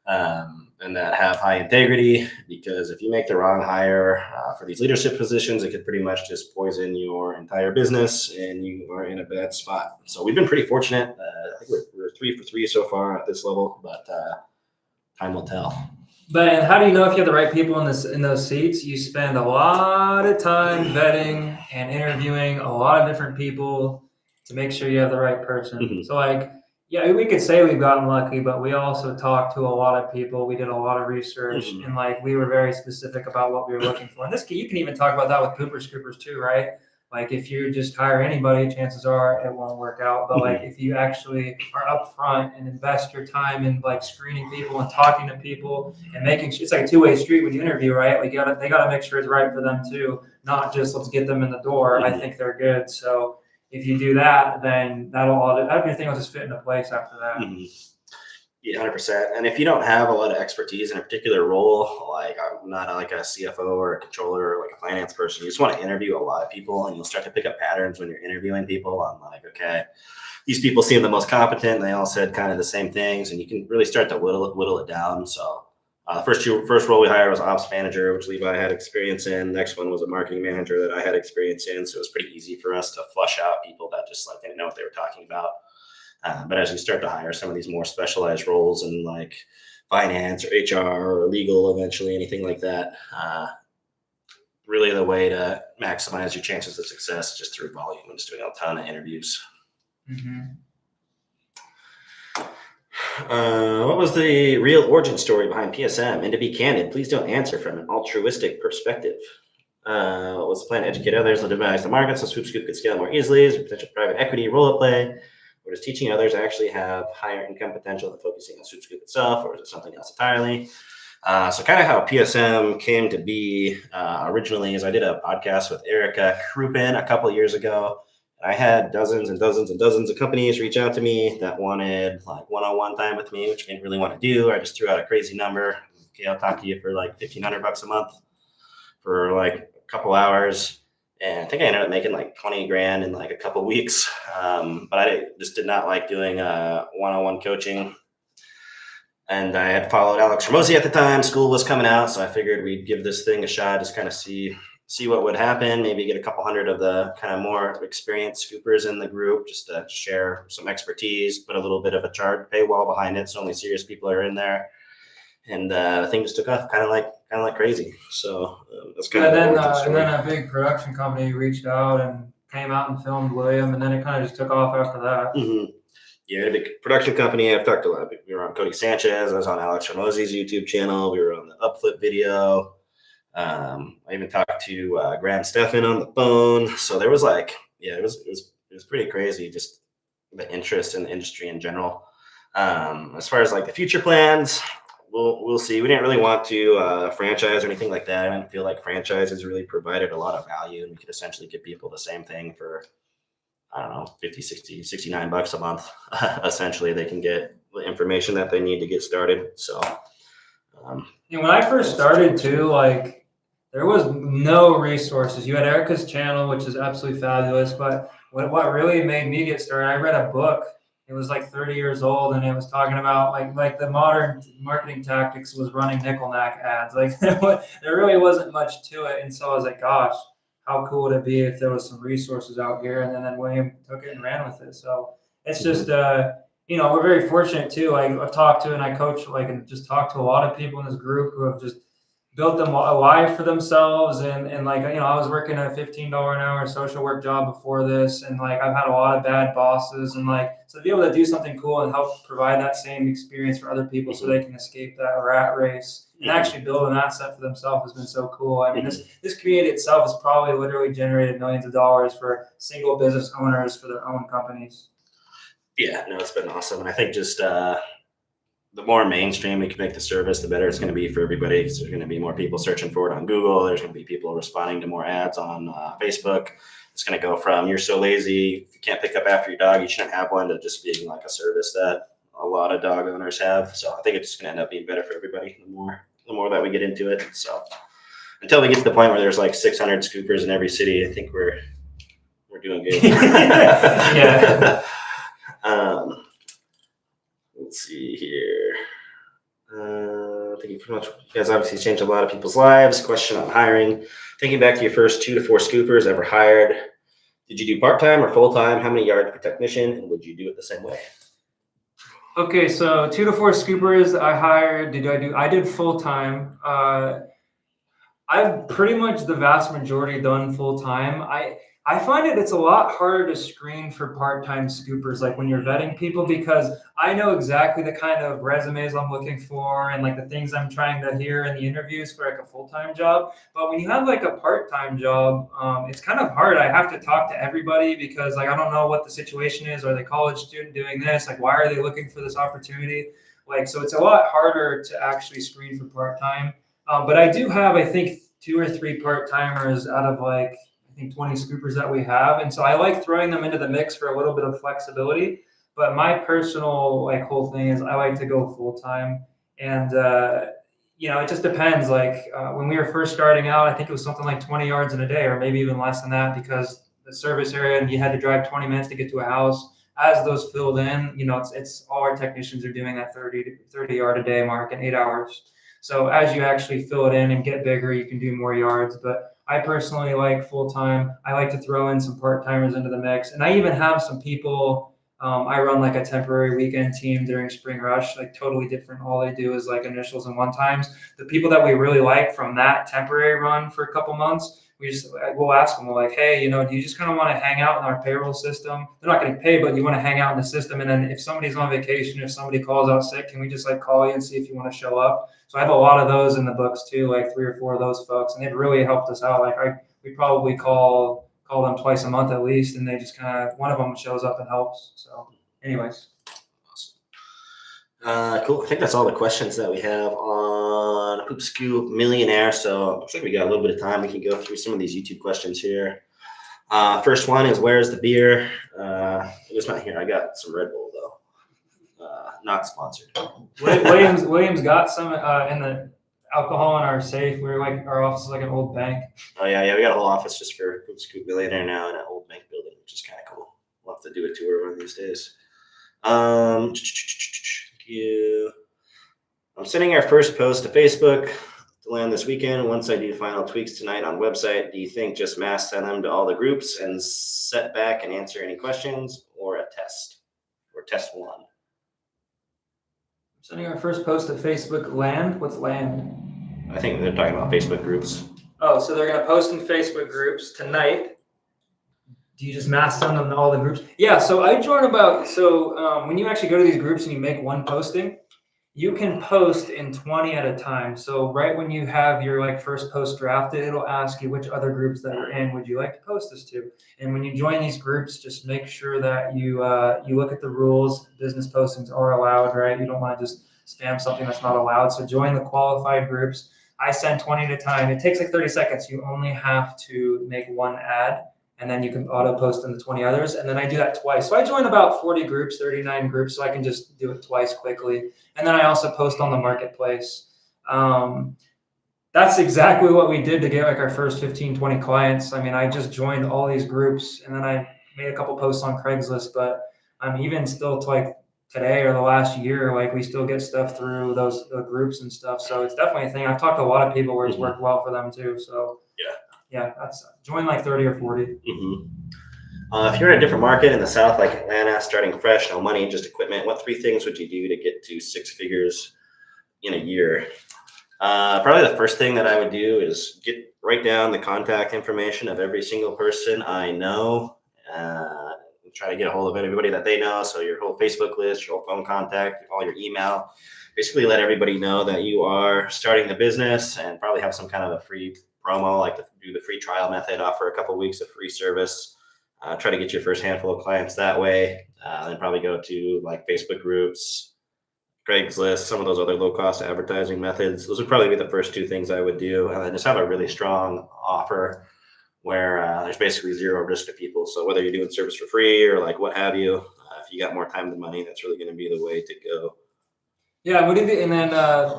and that have high integrity, because if you make the wrong hire for these leadership positions, it could pretty much just poison your entire business and you are in a bad spot. So we've been pretty fortunate. I think we're 3 for 3 so far at this level, but time will tell.
But how do you know if you have the right people in those seats? You spend a lot of time vetting and interviewing a lot of different people to make sure you have the right person.
Mhm.
So like, yeah, we could say we've gotten lucky, but we also talked to a lot of people. We did a lot of research,
Mhm.
and like we were very specific about what we were looking for. And you can even talk about that with Pooper Scoopers too, right? Like if you just hire anybody, chances are it won't work out. But like if you actually are upfront and invest your time in like screening people and talking to people and making sure it's like a two-way street when you interview, right? Like they gotta make sure it's right for them too, not just let's get them in the door. I think they're good. So if you do that, then everything will just fit into place after that.
Mm-hmm. Yeah, 100%. And if you don't have a lot of expertise in a particular role, like I'm not like a CFO or a controller or like a finance person, you just want to interview a lot of people, and you'll start to pick up patterns when you're interviewing people on like, okay, these people seem the most competent, and they all said kind of the same things, and you can really start to whittle it down. So first role we hired was ops manager, which Levi had experience in. Next one was a marketing manager that I had experience in. So it was pretty easy for us to flush out people that just like didn't know what they were talking about. But as you start to hire some of these more specialized roles in like finance or HR or legal, eventually anything like that, really the way to maximize your chances of success is just through volume and just doing a ton of interviews.
Mm-hmm.
What was the real origin story behind PSM? And to be candid, please don't answer from an altruistic perspective. What was the plan to educate others to devise the market so Swoop Scoop could scale more easily? Is there potential private equity role play? Or does teaching others actually have higher income potential than focusing on Swoop Scoop itself? Or is it something else entirely? So kind of how PSM came to be originally is I did a podcast with Erica Krupin a couple of years ago. I had dozens and dozens and dozens of companies reach out to me that wanted like one-on-one time with me, which I didn't really want to do. I just threw out a crazy number. Okay, I'll talk to you for like $1,500 a month for like a couple hours. And I think I ended up making like 20 grand in like a couple weeks. But I just did not like doing one-on-one coaching. And I had followed Alex Ramosi at the time. School was coming out, so I figured we'd give this thing a shot, just kind of see what would happen, maybe get a couple hundred of the kind of more experienced scoopers in the group just to share some expertise, put a little bit of a charge paywall behind it so only serious people are in there. And the thing just took off kind of like crazy. So that's kind of the origin story.
And then a big production company reached out and came out and filmed William, and then it kind of just took off after that.
Mm-hmm. Yeah, a big production company. I've talked a lot. We were on Cody Sanchez. I was on Alex Ramosi's YouTube channel. We were on the Upflip video. I even talked to Graham Stephan on the phone. So there was like, yeah, it was pretty crazy, just the interest in the industry in general. As far as like the future plans, we'll see. We didn't really want to franchise or anything like that. I didn't feel like franchises really provided a lot of value, and we could essentially give people the same thing for, I don't know, 50, 60, $69 a month. Essentially, they can get the information that they need to get started. So,
when I first started too, like there was no resources. You had Erica's channel, which is absolutely fabulous. But what really made me get started, I read a book. It was like 30 years old, and it was talking about like the modern marketing tactics was running nickel-nack ads. Like there really wasn't much to it. And so I was like, gosh, how cool would it be if there was some resources out here? And then William took it and ran with it. So it's just, we're very fortunate too. Like I've talked to and I coach and just talked to a lot of people in this group who have just built them a life for themselves. And I was working a $15 an hour social work job before this. And like, I've had a lot of bad bosses, and so to be able to do something cool and help provide that same experience for other people so they can escape that rat race and actually build an asset for themselves has been so cool. I mean, this community itself has probably literally generated millions of dollars for single business owners for their own companies.
Yeah, no, it's been awesome. And I think just the more mainstream we can make the service, the better it's going to be for everybody, because there's going to be more people searching for it on Google. There's going to be people responding to more ads on Facebook. It's going to go from "you're so lazy, if you can't pick up after your dog, you shouldn't have one," to just being like a service that a lot of dog owners have. So I think it's just going to end up being better for everybody the more that we get into it. So until we get to the point where there's like 600 scoopers in every city, I think we're doing good. Yeah. Let's see here. I think you guys obviously changed a lot of people's lives. Question on hiring. Thinking back to your first 2 to 4 scoopers ever hired, did you do part-time or full-time? How many yards per technician? And would you do it the same way?
Okay, so 2 to 4 scoopers I hired. I did full time. I've pretty much the vast majority done full time. I find it's a lot harder to screen for part-time scoopers, like when you're vetting people, because I know exactly the kind of resumes I'm looking for and like the things I'm trying to hear in the interviews for like a full-time job. But when you have like a part-time job, it's kind of hard. I have to talk to everybody because like I don't know what the situation is. Are they college student doing this? Like why are they looking for this opportunity? Like so it's a lot harder to actually screen for part-time. But I do have, I think, 2 or 3 part timers out of like, I think 20 scoopers that we have. And so I like throwing them into the mix for a little bit of flexibility. But my personal like whole thing is I like to go full time. And, it just depends. Like when we were first starting out, I think it was something like 20 yards in a day or maybe even less than that because the service area and you had to drive 20 minutes to get to a house. As those filled in, it's all our technicians are doing that 30 yard a day mark in 8 hours. So as you actually fill it in and get bigger, you can do more yards. But I personally like full time. I like to throw in some part timers into the mix, and I even have some people. I run like a temporary weekend team during spring rush, like totally different. All they do is like initials and one times. The people that we really like from that temporary run for a couple months, we'll ask them, we're like, hey, do you just kind of want to hang out in our payroll system? They're not getting paid, but you want to hang out in the system. And then if somebody's on vacation, if somebody calls out sick, can we just like call you and see if you want to show up? So I have a lot of those in the books too, like 3 or 4 of those folks, and they've really helped us out. Like we probably call them twice a month at least, and they just kind of one of them shows up and helps. So, anyways.
Cool. I think that's all the questions that we have on Poop Scoop Millionaire. So looks like we got a little bit of time. We can go through some of these YouTube questions here. First one is, where's the beer? It's not here. I got some Red Bull though. Not sponsored.
Williams got some in the alcohol in our safe. We're like our office is like an old bank.
Oh yeah. We got a whole office just for Poop Scoop Millionaire now in an old bank building, which is kind of cool. We'll have to do a tour one of these days. Thank you. I'm sending our first post to Facebook to land this weekend. Once I do final tweaks tonight on website, do you think just mass send them to all the groups and set back and answer any questions, or a test, or test one?
Sending our first post to Facebook. Land? What's land?
I think they're talking about Facebook groups.
Oh, so they're going to post in Facebook groups tonight. Do you just mass send them to all the groups? Yeah, so I join when you actually go to these groups and you make one posting, you can post in 20 at a time. So right when you have your like first post drafted, it'll ask you which other groups that you're in would you like to post this to. And when you join these groups, just make sure that you look at the rules. Business postings are allowed, right? You don't want to just spam something that's not allowed. So join the qualified groups. I send 20 at a time. It takes like 30 seconds. You only have to make one ad, and then you can auto post in the 20 others. And then I do that twice. So I join about 40 groups, 39 groups, so I can just do it twice quickly. And then I also post on the marketplace. That's exactly what we did to get like our first 15, 20 clients. I mean, I just joined all these groups and then I made a couple posts on Craigslist, but I'm even still to like today or the last year, like we still get stuff through those groups and stuff. So it's definitely a thing. I've talked to a lot of people where it's worked well for them too. So yeah, that's join like 30 or 40.
If you're in a different market in the South, like Atlanta, starting fresh, no money, just equipment, what 3 things would you do to get to 6 figures in a year? Probably the first thing that I would do is write down the contact information of every single person I know. Try to get a hold of everybody that they know. So your whole Facebook list, your whole phone contact, all your email. Basically let everybody know that you are starting the business, and probably have some kind of a free promo, like to do the free trial method, offer a couple of weeks of free service. Try to get your first handful of clients that way. Then probably go to like Facebook groups, Craigslist, some of those other low-cost advertising methods. Those would probably be the first 2 things I would do. And then just have a really strong offer where there's basically zero risk to people. So whether you're doing service for free or like what have you, if you got more time than money, that's really going to be the way to go.
Yeah, what do you think? And then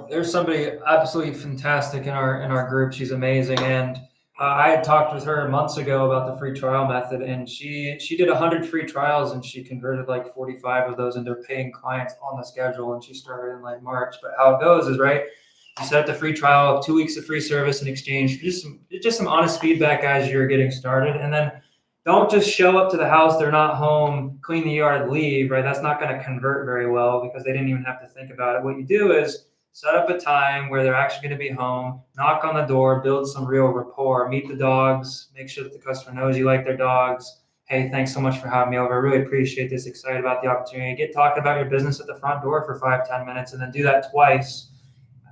there's somebody absolutely fantastic in our group. She's amazing, and I had talked with her months ago about the free trial method, and she did 100 free trials, and she converted like 45 of those into paying clients on the schedule, and she started in like March. But how it goes is, right, you set up the free trial of 2 weeks of free service in exchange for just some honest feedback as you're getting started, and then don't just show up to the house, they're not home, clean the yard, leave, right? That's not going to convert very well because they didn't even have to think about it. What you do is set up a time where they're actually going to be home, knock on the door, build some real rapport, meet the dogs, make sure that the customer knows you like their dogs. Hey, thanks so much for having me over. I really appreciate this. Excited about the opportunity. Get talking about your business at the front door for 5-10 minutes, and then do that twice.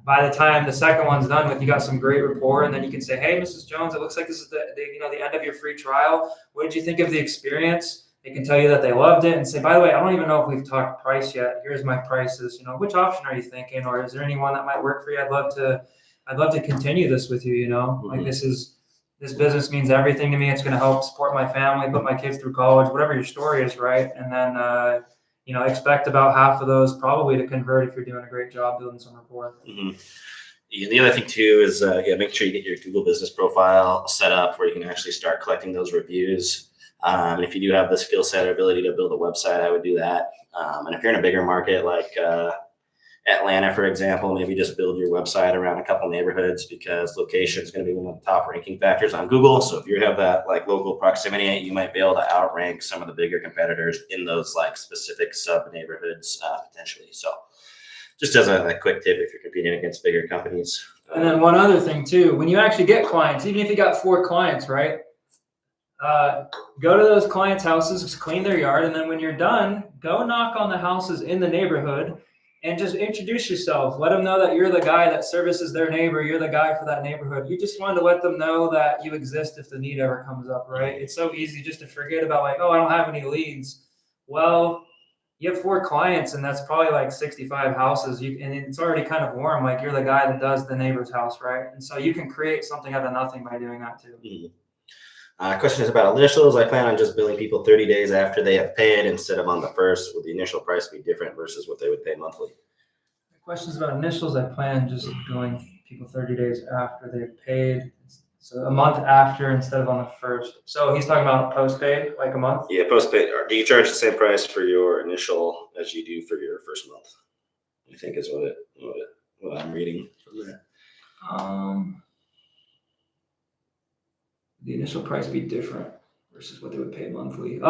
By the time the second one's done with, you got some great rapport, and then you can say, "Hey, Mrs. Jones, it looks like this is the end of your free trial. What did you think of the experience?" They can tell you that they loved it and say, "By the way, I don't even know if we've talked price yet. Here's my prices. Which option are you thinking, or is there anyone that might work for you? I'd love to continue this with you. Like this business means everything to me. It's going to help support my family, put my kids through college, whatever your story is, right?" And then expect about half of those probably to convert if you're doing a great job building some rapport.
Yeah, the other thing too is make sure you get your Google business profile set up where you can actually start collecting those reviews. And if you do have the skill set or ability to build a website, I would do that. And if you're in a bigger market like Atlanta, for example, maybe just build your website around a couple neighborhoods because location is going to be one of the top ranking factors on Google. So if you have that like local proximity, you might be able to outrank some of the bigger competitors in those like specific sub neighborhoods potentially. So just as a quick tip, if you're competing against bigger companies.
And then one other thing too, when you actually get clients, even if you got 4 clients, right? Go to those clients' houses, clean their yard, and then when you're done, go knock on the houses in the neighborhood and just introduce yourself. Let them know that you're the guy that services their neighbor. You're the guy for that neighborhood. You just wanted to let them know that you exist if the need ever comes up, right? It's so easy just to forget about like, oh, I don't have any leads. Well, you have 4 clients, and that's probably like 65 houses. And it's already kind of warm. Like you're the guy that does the neighbor's house, right? And so you can create something out of nothing by doing that too.
Question is about initials. I plan on just billing people 30 days after they have paid instead of on the first. Would the initial price be different versus what they would pay monthly?
Questions about initials. I plan just billing people 30 days after they've paid. So a month after instead of on the first. So he's talking about postpaid, like a month?
Yeah, postpaid. Do you charge the same price for your initial as you do for your first month? I think is what I'm reading from there.
The initial price be different versus what they would pay monthly.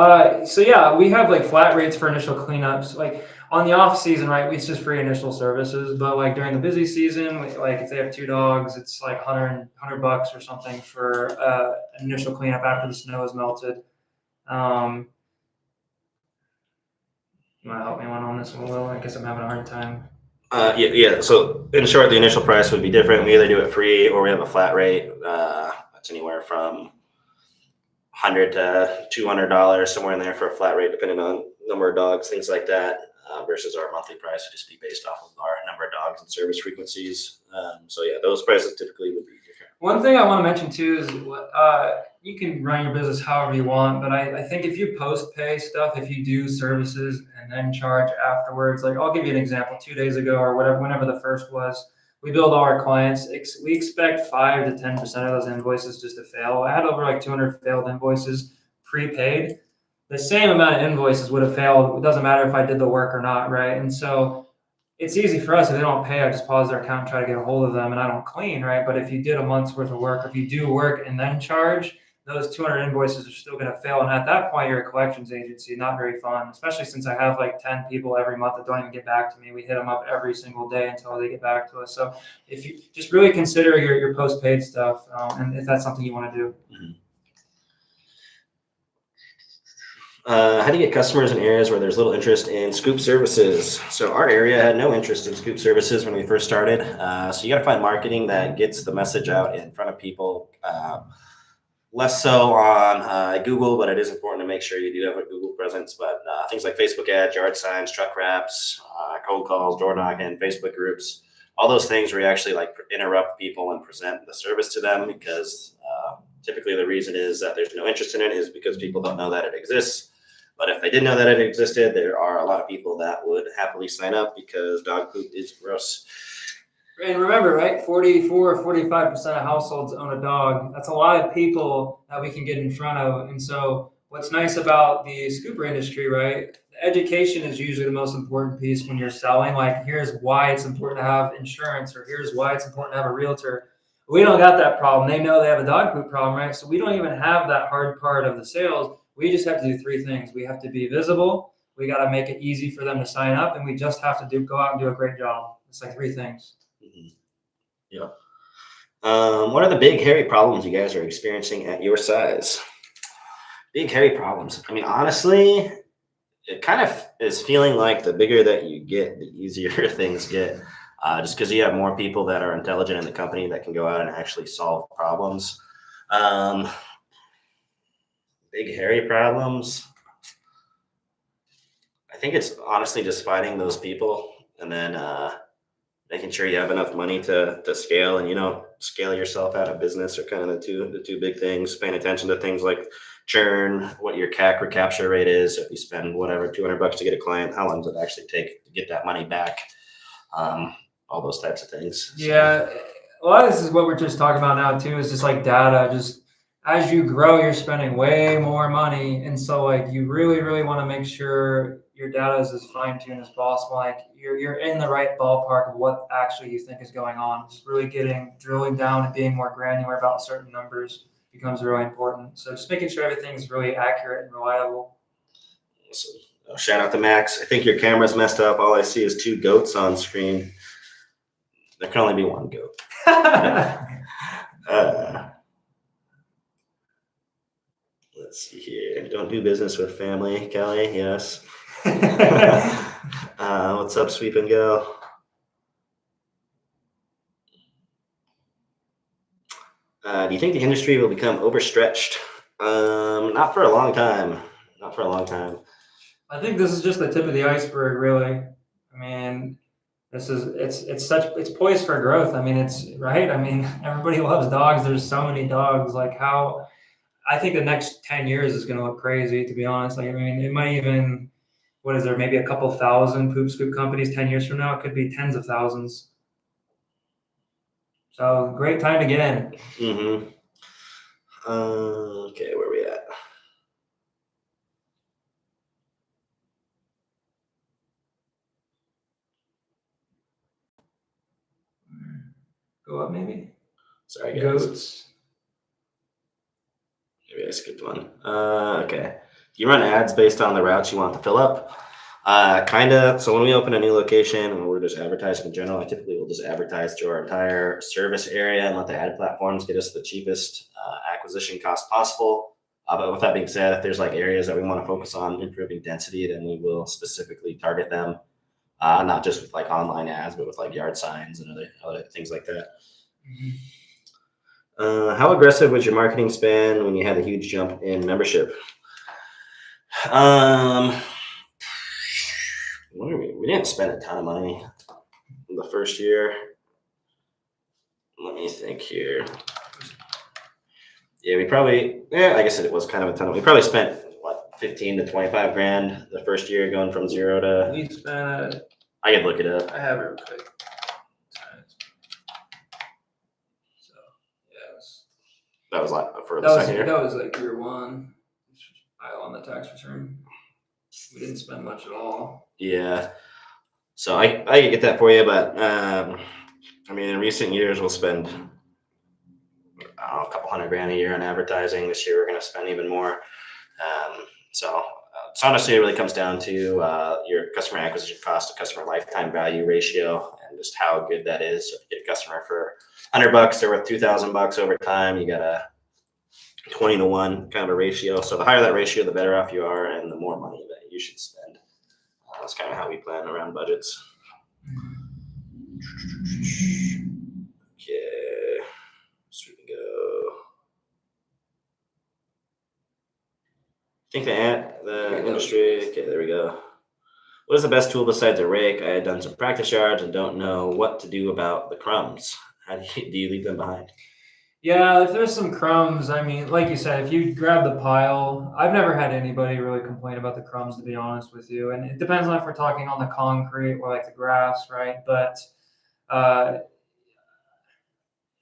So yeah, we have like flat rates for initial cleanups. Like on the off season, right, it's just free initial services. But like during the busy season, like if they have 2 dogs, it's like $100 or something for an initial cleanup after the snow is melted. You want to help me on this one, Will? I guess I'm having a hard time.
Yeah. So in short, the initial price would be different. We either do it free or we have a flat rate. That's anywhere from $100 to $200, somewhere in there for a flat rate, depending on number of dogs, things like that. Versus our monthly price would just be based off of our number of dogs and service frequencies. So yeah, those prices typically would be different.
One thing I want to mention too is you can run your business however you want, but I think if you post pay stuff, if you do services and then charge afterwards, like I'll give you an example. 2 days ago or whenever the first was, we billed all our clients. We expect 5 to 10% of those invoices just to fail. I had over like 200 failed invoices prepaid. The same amount of invoices would have failed. It doesn't matter if I did the work or not, right? And so it's easy for us. If they don't pay, I just pause their account and try to get a hold of them, and I don't clean, right? But if you did a month's worth of work, if you do work and then charge, those 200 invoices are still going to fail. And at that point, you're a collections agency. Not very fun, especially since I have like 10 people every month that don't even get back to me. We hit them up every single day until they get back to us. So if you just really consider your post-paid stuff, and if that's something you want to do.
How do you get customers in areas where there's little interest in scoop services? So our area had no interest in scoop services when we first started. So you got to find marketing that gets the message out in front of people. Less so on Google, but it is important to make sure you do have a Google presence. But things like Facebook ads, yard signs, truck wraps, cold calls, door knocking, Facebook groups, all those things where you actually like interrupt people and present the service to them, because typically the reason is that there's no interest in it is because people don't know that it exists. But if they did know that it existed, there are a lot of people that would happily sign up because dog poop is gross.
And remember, right, 44 or 45% of households own a dog. That's a lot of people that we can get in front of. And so what's nice about the scooper industry, right, education is usually the most important piece when you're selling. Like, here's why it's important to have insurance, or here's why it's important to have a realtor. We don't got that problem. They know they have a dog poop problem, right? So we don't even have that hard part of the sales. We just have to do three things. We have to be visible. We got to make it easy for them to sign up. And we just have to go out and do a great job. It's like three things.
Mhm. Yeah. What are the big hairy problems you guys are experiencing at your size? Big hairy problems. I mean, honestly, it kind of is feeling like the bigger that you get, the easier things get. Just because you have more people that are intelligent in the company that can go out and actually solve problems. Um, Big hairy problems. I think it's honestly just finding those people, and then making sure you have enough money to scale, and scale yourself out of business are kind of the two big things. Paying attention to things like churn, what your CAC recapture rate is. If you spend whatever $200 to get a client, how long does it actually take to get that money back? All those types of things.
Yeah, a lot of this is what we're just talking about now too. Is just like data. Just as you grow, you're spending way more money, and so like you really, really want to make sure your data is as fine tuned as possible. Like you're in the right ballpark of what actually you think is going on. Just really drilling down and being more granular about certain numbers becomes really important. So just making sure everything's really accurate and reliable.
So, shout out to Max. I think your camera's messed up. All I see is two goats on screen. There can only be one goat. Let's see here. Don't do business with family, Kelly. Yes. What's up, Sweep and Go? Do you think the industry will become overstretched? Not for a long time. Not for a long time.
I think this is just the tip of the iceberg, really. I mean, it's poised for growth. I mean, it's right. I mean, everybody loves dogs. There's so many dogs. Like how I think the next 10 years is going to look crazy, to be honest. Like, I mean, it might even, what is there, maybe a couple thousand poop scoop companies 10 years from now. It could be tens of thousands. So great time to get in.
Mm-hmm. Okay, where are we at?
Go up, maybe.
Sorry, guys.
Goats.
Maybe I skipped one. Okay. Do you run ads based on the routes you want to fill up? Kind of. So when we open a new location and we're just advertising in general, I typically will just advertise to our entire service area and let the ad platforms get us the cheapest acquisition cost possible. But with that being said, if there's like areas that we want to focus on improving density, then we will specifically target them. Not just with like online ads, but with like yard signs and other things like that. How aggressive was your marketing spend when you had a huge jump in membership? We didn't spend a ton of money in the first year. Let me think here. Yeah, I guess it was kind of a ton. We probably spent what, 15 to 25 grand the first year, going from zero to.
We spent.
I could look it up.
I have it real quick. So yeah,
That was like for the second year.
That was like year one. File on the tax return. We didn't spend much at all.
Yeah. So I could get that for you, but I mean, in recent years, we'll spend a couple $100 grand a year on advertising. This year, we're going to spend even more. So honestly, it really comes down to your customer acquisition cost to customer lifetime value ratio, and just how good that is. So if you get a customer for $100, they're worth $2,000 over time. You got a 20-to-1 kind of a ratio. So the higher that ratio, the better off you are, and the more money that you should spend. That's kind of how we plan around budgets. Okay, so we can go. I think the industry. Okay, there we go. What is the best tool besides a rake? I had done some practice yards and don't know what to do about the crumbs. How do you leave them behind?
Yeah, if there's some crumbs, I mean, like you said, if you grab the pile, I've never had anybody really complain about the crumbs, to be honest with you. And it depends on if we're talking on the concrete or like the grass, right? But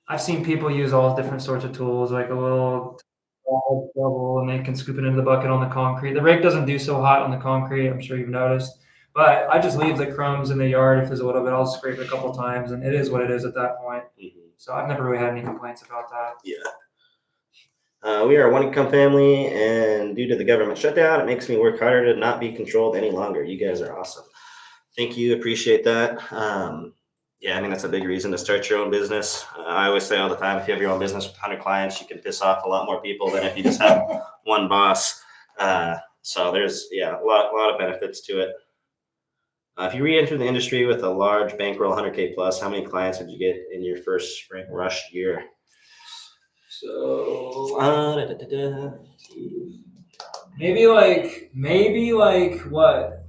I've seen people use all different sorts of tools, like a little shovel, and they can scoop it into the bucket on the concrete. The rake doesn't do so hot on the concrete, I'm sure you've noticed. But I just leave the crumbs in the yard. If there's a little bit, I'll scrape it a couple times, and it is what it is at that point. So I've never really had any complaints about that.
Yeah. We are a one-income family, and due to the government shutdown, it makes me work harder to not be controlled any longer. You guys are awesome. Thank you. Appreciate that. Yeah, I mean, that's a big reason to start your own business. I always say all the time, if you have your own business with 100 clients, you can piss off a lot more people than if you just have one boss. So there's, a lot of benefits to it. If you re-enter the industry with a large bankroll, 100K plus, how many clients would you get in your first spring rush year? So
maybe like what,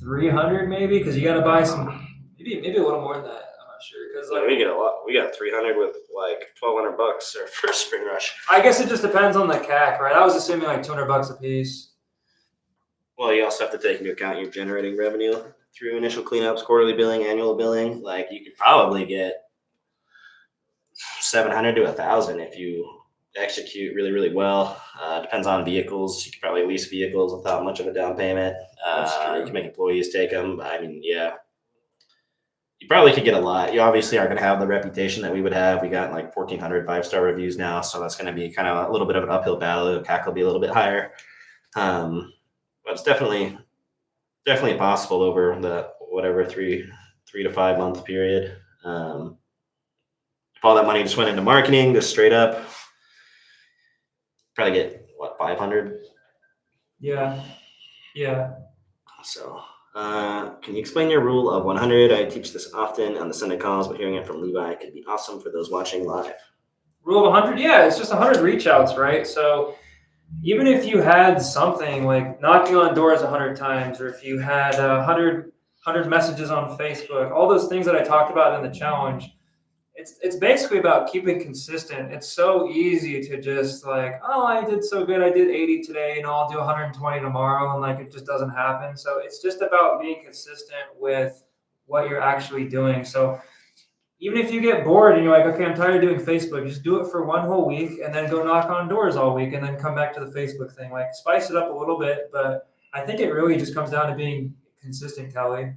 300 maybe, because you got to buy some. Maybe a little more than that. I'm not sure because
we get a lot. We got 300 with like $1,200 our first spring rush.
I guess it just depends on the CAC, right? I was assuming like $200 a piece.
Well, you also have to take into account you're generating revenue through initial cleanups, quarterly billing, annual billing. Like you could probably get 700 to 1,000 if you execute really, really well. Depends on vehicles. You could probably lease vehicles without much of a down payment. You can make employees take them. I mean, yeah, you probably could get a lot. You obviously aren't going to have the reputation that we would have. We got like 1,400 5-star reviews now, so that's going to be kind of a little bit of an uphill battle. The CAC will be a little bit higher, but it's definitely possible over the whatever 3 to 5 month period. If all that money just went into marketing, just straight up, probably get what, 500.
Yeah.
So, can you explain your rule of 100? I teach this often on the Sunday calls, but hearing it from Levi could be awesome for those watching live.
Rule of 100, yeah, it's just 100 reach outs, right? So even if you had something like knocking on doors 100 times, or if you had 100 messages on Facebook, all those things that I talked about in the challenge, it's basically about keeping consistent. It's so easy to just like, oh, I did so good. I did 80 today, I'll do 120 tomorrow. And like, it just doesn't happen. So it's just about being consistent with what you're actually doing. So even if you get bored and you're like, okay, I'm tired of doing Facebook, just do it for one whole week and then go knock on doors all week and then come back to the Facebook thing. Like spice it up a little bit, but I think it really just comes down to being consistent, Kelly.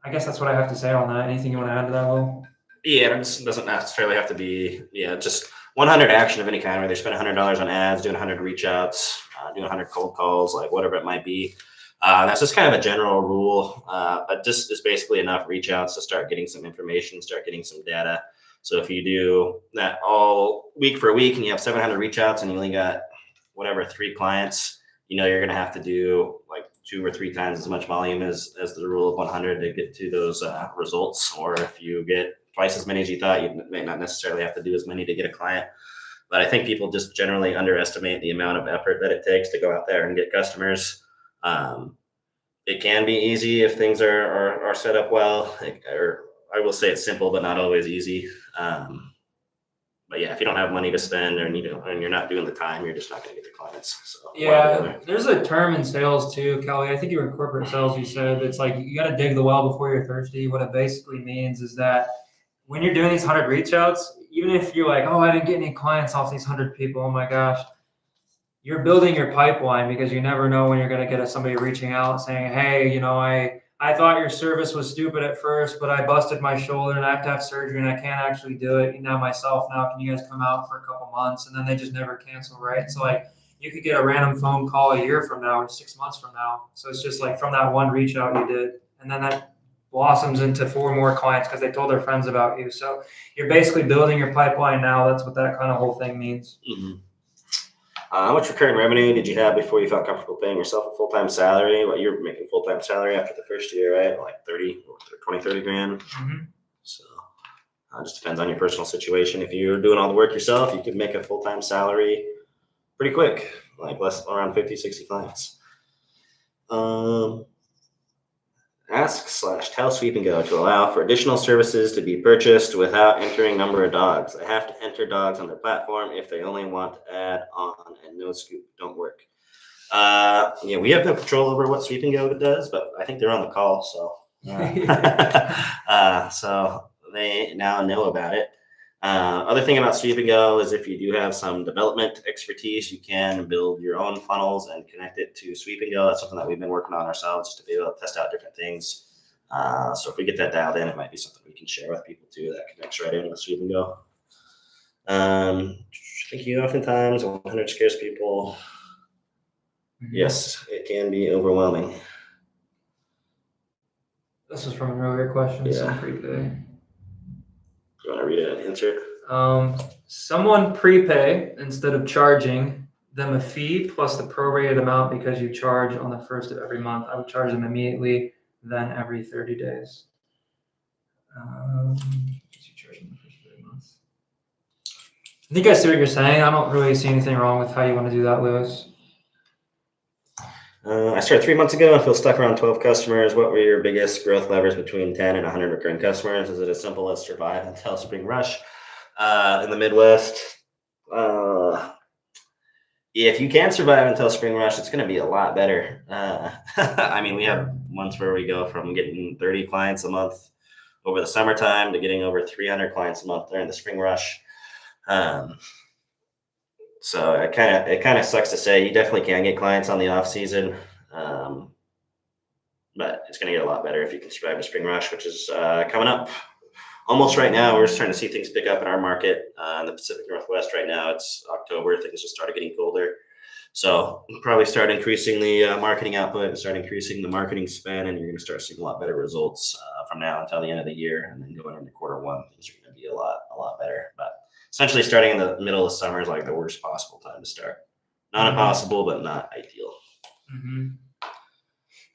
I guess that's what I have to say on that. Anything you want to add to that, Will?
Yeah, it doesn't necessarily have to be, just 100 action of any kind, where they spend $100 on ads, doing 100 reach outs, doing 100 cold calls, like whatever it might be. That's just kind of a general rule, but just is basically enough reach outs to start getting some information, start getting some data. So if you do that all week for a week and you have 700 reach outs and you only got whatever 3 clients, you're going to have to do like 2 or 3 times as much volume as the rule of 100 to get to those results. Or if you get twice as many as you thought, you may not necessarily have to do as many to get a client. But I think people just generally underestimate the amount of effort that it takes to go out there and get customers. It can be easy if things are set up well. Or I will say it's simple, but not always easy. But yeah, if you don't have money to spend and you're not doing the time, you're just not going to get the clients. So
yeah, there's a term in sales too, Kelly. I think you were in corporate sales. You said it's like you got to dig the well before you're thirsty. What it basically means is that when you're doing these 100 reach outs, even if you're like, oh, I didn't get any clients off these 100 people, oh my gosh, you're building your pipeline because you never know when you're going to get somebody reaching out saying, hey, I thought your service was stupid at first, but I busted my shoulder and I have to have surgery and I can't actually do it now myself. Now, can you guys come out for a couple months? And then they just never cancel, right? So like you could get a random phone call a year from now or 6 months from now. So it's just like from that one reach out you did. And then that blossoms into 4 more clients because they told their friends about you. So you're basically building your pipeline now. That's what that kind of whole thing means.
Mm-hmm. How much recurring revenue did you have before you felt comfortable paying yourself a full-time salary? Well, you're making full-time salary after the first year, right? Like 30 grand.
Mm-hmm.
So it just depends on your personal situation. If you're doing all the work yourself, you could make a full-time salary pretty quick, like around 50, 60 clients. Ask/tell Sweep and Go to allow for additional services to be purchased without entering number of dogs. I have to enter dogs on their platform if they only want to add on, and no Scoop don't work. We have no control over what Sweep and Go does, but I think they're on the call, so so they now know about it. Other thing about Sweep and Go is if you do have some development expertise, you can build your own funnels and connect it to Sweep and Go. That's something that we've been working on ourselves just to be able to test out different things. So if we get that dialed in, it might be something we can share with people too that connects right in with Sweep and Go. Thank you. Oftentimes, 100 scares people. Yes, it can be overwhelming.
This is from an earlier question.
Yeah.
Some prepay.
You want to read it and answer?
Someone prepay instead of charging them a fee plus the prorated amount because you charge on the first of every month. I would charge them immediately, then every 30 days. You charge them the first of every month. I think I see what you're saying. I don't really see anything wrong with how you want to do that, Lewis.
I started 3 months ago. I feel stuck around 12 customers. What were your biggest growth levers between 10 and 100 recurring customers? Is it as simple as survive until spring rush in the Midwest? If you can survive until spring rush, it's going to be a lot better. I mean, we have months where we go from getting 30 clients a month over the summertime to getting over 300 clients a month during the spring rush. So it kind of sucks to say. You definitely can get clients on the off season, but it's going to get a lot better if you can survive the spring rush, which is coming up almost right now. We're starting to see things pick up in our market in the Pacific Northwest right now. It's October. Things just started getting colder. So we'll probably start increasing the marketing output and start increasing the marketing spend, and you're going to start seeing a lot better results from now until the end of the year. And then going into quarter one, things are going to be a lot better. But essentially starting in the middle of summer is like the worst possible time to start. Not impossible, but not ideal.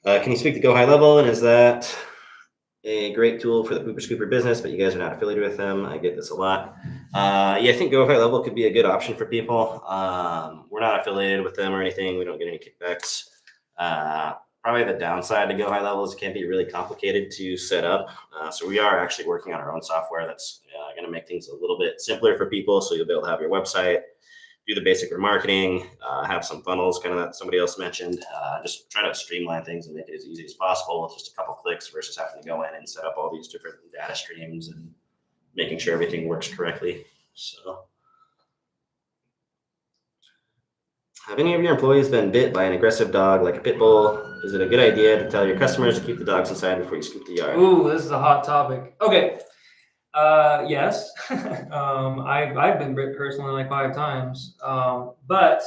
Can you speak to Go High Level? And is that a great tool for the Pooper Scooper business, but you guys are not affiliated with them? I get this a lot. Yeah, I think Go High Level could be a good option for people. We're not affiliated with them or anything. We don't get any kickbacks. Probably the downside to Go High Level is it can be really complicated to set up. So we are actually working on our own software that's going to make things a little bit simpler for people. So you'll be able to have your website, do the basic remarketing, have some funnels, kind of that somebody else mentioned. Just try to streamline things and make it as easy as possible with just a couple clicks versus having to go in and set up all these different data streams and making sure everything works correctly. So, have any of your employees been bit by an aggressive dog like a pit bull? Is it a good idea to tell your customers to keep the dogs inside before you scoop the yard?
Ooh, this is a hot topic. Okay. Yes. I've been bit personally like 5 times. But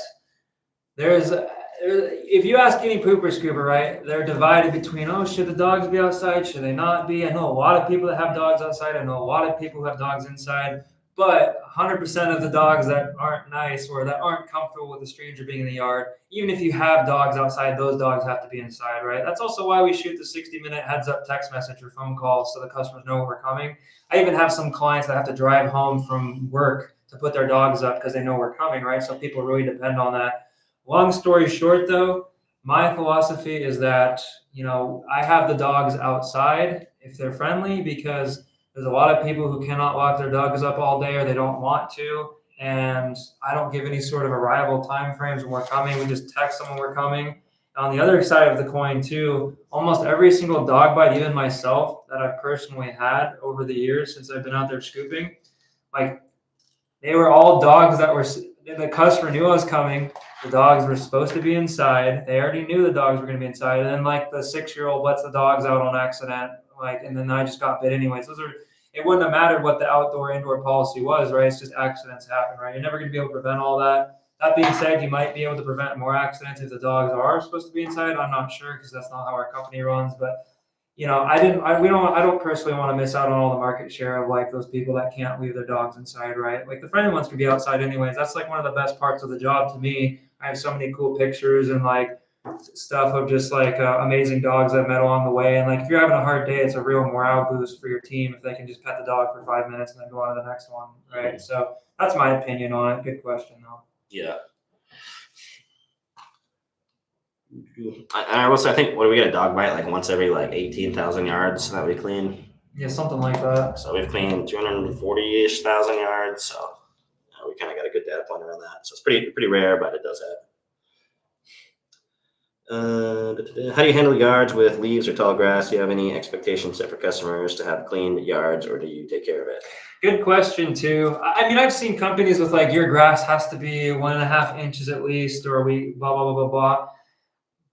if you ask any pooper scooper, right, they're divided between, oh, should the dogs be outside? Should they not be? I know a lot of people that have dogs outside. I know a lot of people who have dogs inside. But 100% of the dogs that aren't nice or that aren't comfortable with a stranger being in the yard, even if you have dogs outside, those dogs have to be inside, right? That's also why we shoot the 60-minute heads-up text message or phone call so the customers know when we're coming. I even have some clients that have to drive home from work to put their dogs up because they know we're coming, right? So people really depend on that. Long story short, though, my philosophy is that, I have the dogs outside if they're friendly, because there's a lot of people who cannot lock their dogs up all day or they don't want to. And I don't give any sort of arrival time frames when we're coming. We just text them when we're coming. On the other side of the coin, too, almost every single dog bite, even myself, that I've personally had over the years since I've been out there scooping, like, they were all dogs that were, the customer knew I was coming. The dogs were supposed to be inside. They already knew the dogs were going to be inside. And then, like, the 6-year-old lets the dogs out on accident, and then I just got bit anyways. It wouldn't have mattered what the outdoor-indoor policy was, right? It's just accidents happen, right? You're never going to be able to prevent all that. That being said, you might be able to prevent more accidents if the dogs are supposed to be inside. I'm not sure because that's not how our company runs. But I don't personally want to miss out on all the market share of like those people that can't leave their dogs inside, right? Like the friendly ones could be outside anyways. That's like one of the best parts of the job to me. I have so many cool pictures and like stuff of just like amazing dogs I've met along the way. And like if you're having a hard day, it's a real morale boost for your team if they can just pet the dog for 5 minutes and then go on to the next one, right? So that's my opinion on it. Good question, though.
Yeah. I also, I think, what do we get, a dog bite like once every like 18,000 yards that we clean?
Yeah, something like that.
So we've cleaned 240-ish thousand yards. So we kind of got a good data point around that. So it's pretty rare, but it does How do you handle yards with leaves or tall grass? Do you have any expectations set for customers to have clean yards, or do you take care of it?
Good question too. I mean, I've seen companies with like your grass has to be 1.5 inches at least, or we blah blah blah blah blah.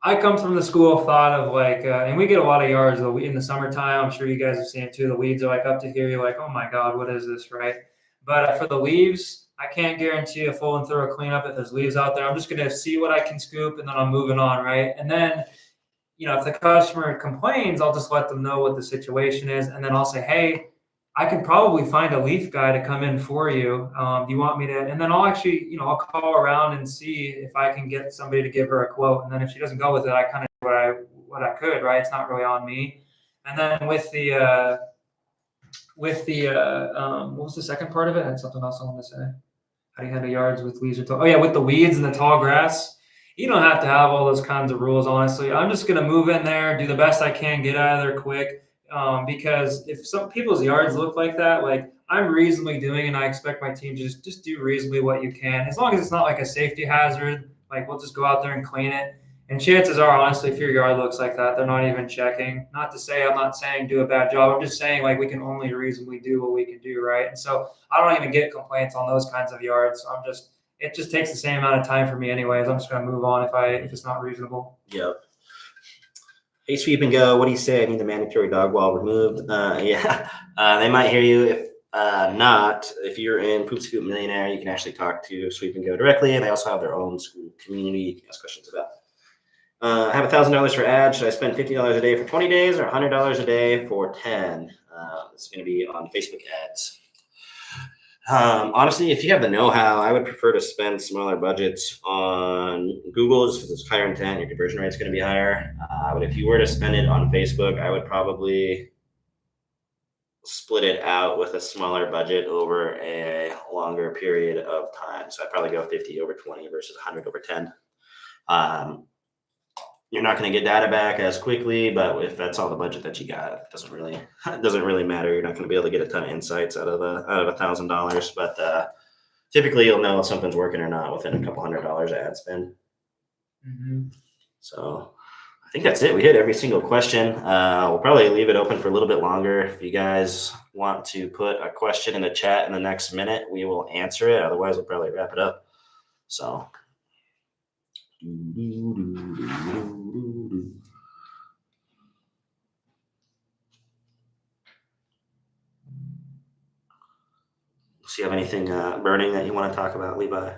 I come from the school of thought of like, and we get a lot of yards though in the summertime. I'm sure you guys have seen it too. The weeds are like up to here. You're like, oh my God, what is this, right? But for the leaves, I can't guarantee a full and thorough cleanup if there's leaves out there. I'm just gonna see what I can scoop, and then I'm moving on, right? And then, if the customer complains, I'll just let them know what the situation is, and then I'll say, hey, I can probably find a leaf guy to come in for you. Do you want me to? And then I'll actually, I'll call around and see if I can get somebody to give her a quote. And then if she doesn't go with it, I kind of do what I could, right? It's not really on me. And then with the what was the second part of it? I had something else I wanted to say. How do you handle yards with leaves or tall? Oh yeah, with the weeds and the tall grass. You don't have to have all those kinds of rules, honestly. I'm just gonna move in there, do the best I can, get out of there quick. Because if some people's yards look like that, like I'm reasonably doing, and I expect my team to just do reasonably what you can, as long as it's not like a safety hazard. Like we'll just go out there and clean it. And chances are, honestly, if your yard looks like that, they're not even checking. Not to say I'm not saying do a bad job. I'm just saying like we can only reasonably do what we can do, right? And so I don't even get complaints on those kinds of yards. So it just takes the same amount of time for me anyways. I'm just gonna move on if it's not reasonable.
Yep. Hey, Sweep and Go, what do you say? I need the mandatory dog wall removed. Yeah, they might hear you. If not, if you're in Poop Scoop Millionaire, you can actually talk to Sweep and Go directly. And they also have their own school community you can ask questions about. I have $1,000 for ads. Should I spend $50 a day for 20 days or $100 a day for 10? It's going to be on Facebook ads. Honestly, if you have the know-how, I would prefer to spend smaller budgets on Google just because it's higher intent, your conversion rate is going to be higher. But if you were to spend it on Facebook, I would probably split it out with a smaller budget over a longer period of time. So I'd probably go 50 over 20 versus 100 over 10. You're not going to get data back as quickly, but if that's all the budget that you got, it doesn't really matter. You're not going to be able to get a ton of insights out of $1,000, but typically you'll know if something's working or not within a couple $100 ad spend.
Mm-hmm.
So I think that's it. We hit every single question. We'll probably leave it open for a little bit longer. If you guys want to put a question in the chat in the next minute, we will answer it. Otherwise, we'll probably wrap it up. So. Do you have anything burning that you want to talk about, Levi?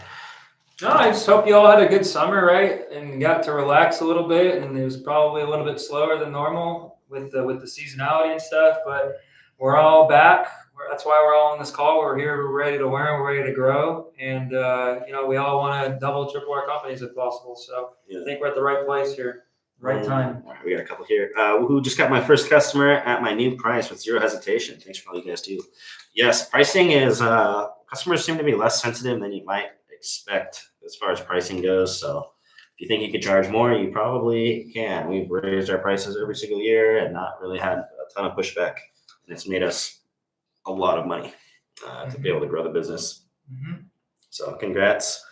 No, I just hope you all had a good summer, right? And got to relax a little bit. And it was probably a little bit slower than normal with the seasonality and stuff. But we're all back. That's why we're all on this call. We're here. We're ready to learn. We're ready to grow. And we all want to double, triple our companies if possible. So yeah. I think we're at the right place here, right time.
All right, we got a couple here. Who just got my first customer at my new price with zero hesitation? Thanks for all you guys do. Yes, pricing is customers seem to be less sensitive than you might expect as far as pricing goes. So if you think you could charge more, you probably can. We've raised our prices every single year and not really had a ton of pushback. And it's made us a lot of money to be able to grow the business.
Mm-hmm.
So congrats.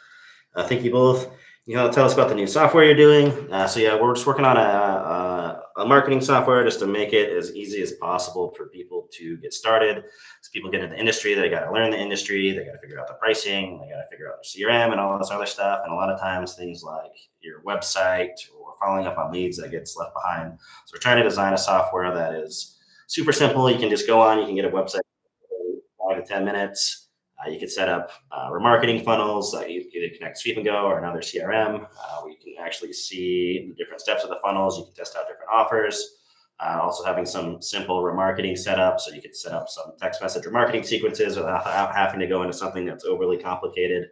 Thank you both. Tell us about the new software you're doing. So yeah, we're just working on a marketing software just to make it as easy as possible for people to get started. As people get into the industry, they got to learn the industry. They got to figure out the pricing. They got to figure out their CRM and all this other stuff. And a lot of times things like your website or following up on leads that gets left behind. So we're trying to design a software that is super simple. You can just go on, you can get a website in 5 to 10 minutes. You could set up remarketing funnels. You could either connect Sweep and Go or another CRM. We can actually see the different steps of the funnels. You can test out different offers. Also having some simple remarketing setup. So you could set up some text message remarketing sequences without having to go into something that's overly complicated.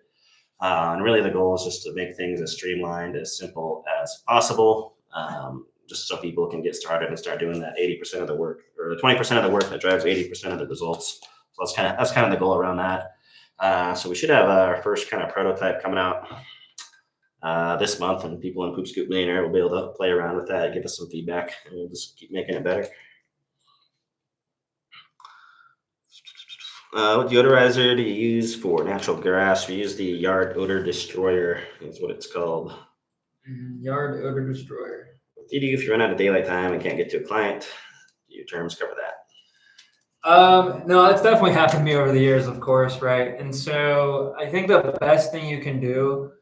And really the goal is just to make things as streamlined, as simple as possible. Just so people can get started and start doing that 80% of the work or the 20% of the work that drives 80% of the results. So that's kind of the goal around that. So we should have our first kind of prototype coming out this month, and people in Poop Scoop Millionaire will be able to play around with that, give us some feedback, and we'll just keep making it better. What deodorizer do you use for natural grass? We use the Yard Odor Destroyer, is what it's called.
Yard odor destroyer.
What do you do if you run out of daylight time and can't get to a client? Do your terms cover that?
No, it's definitely happened to me over the years, of course, right? And so I think the best thing you can do,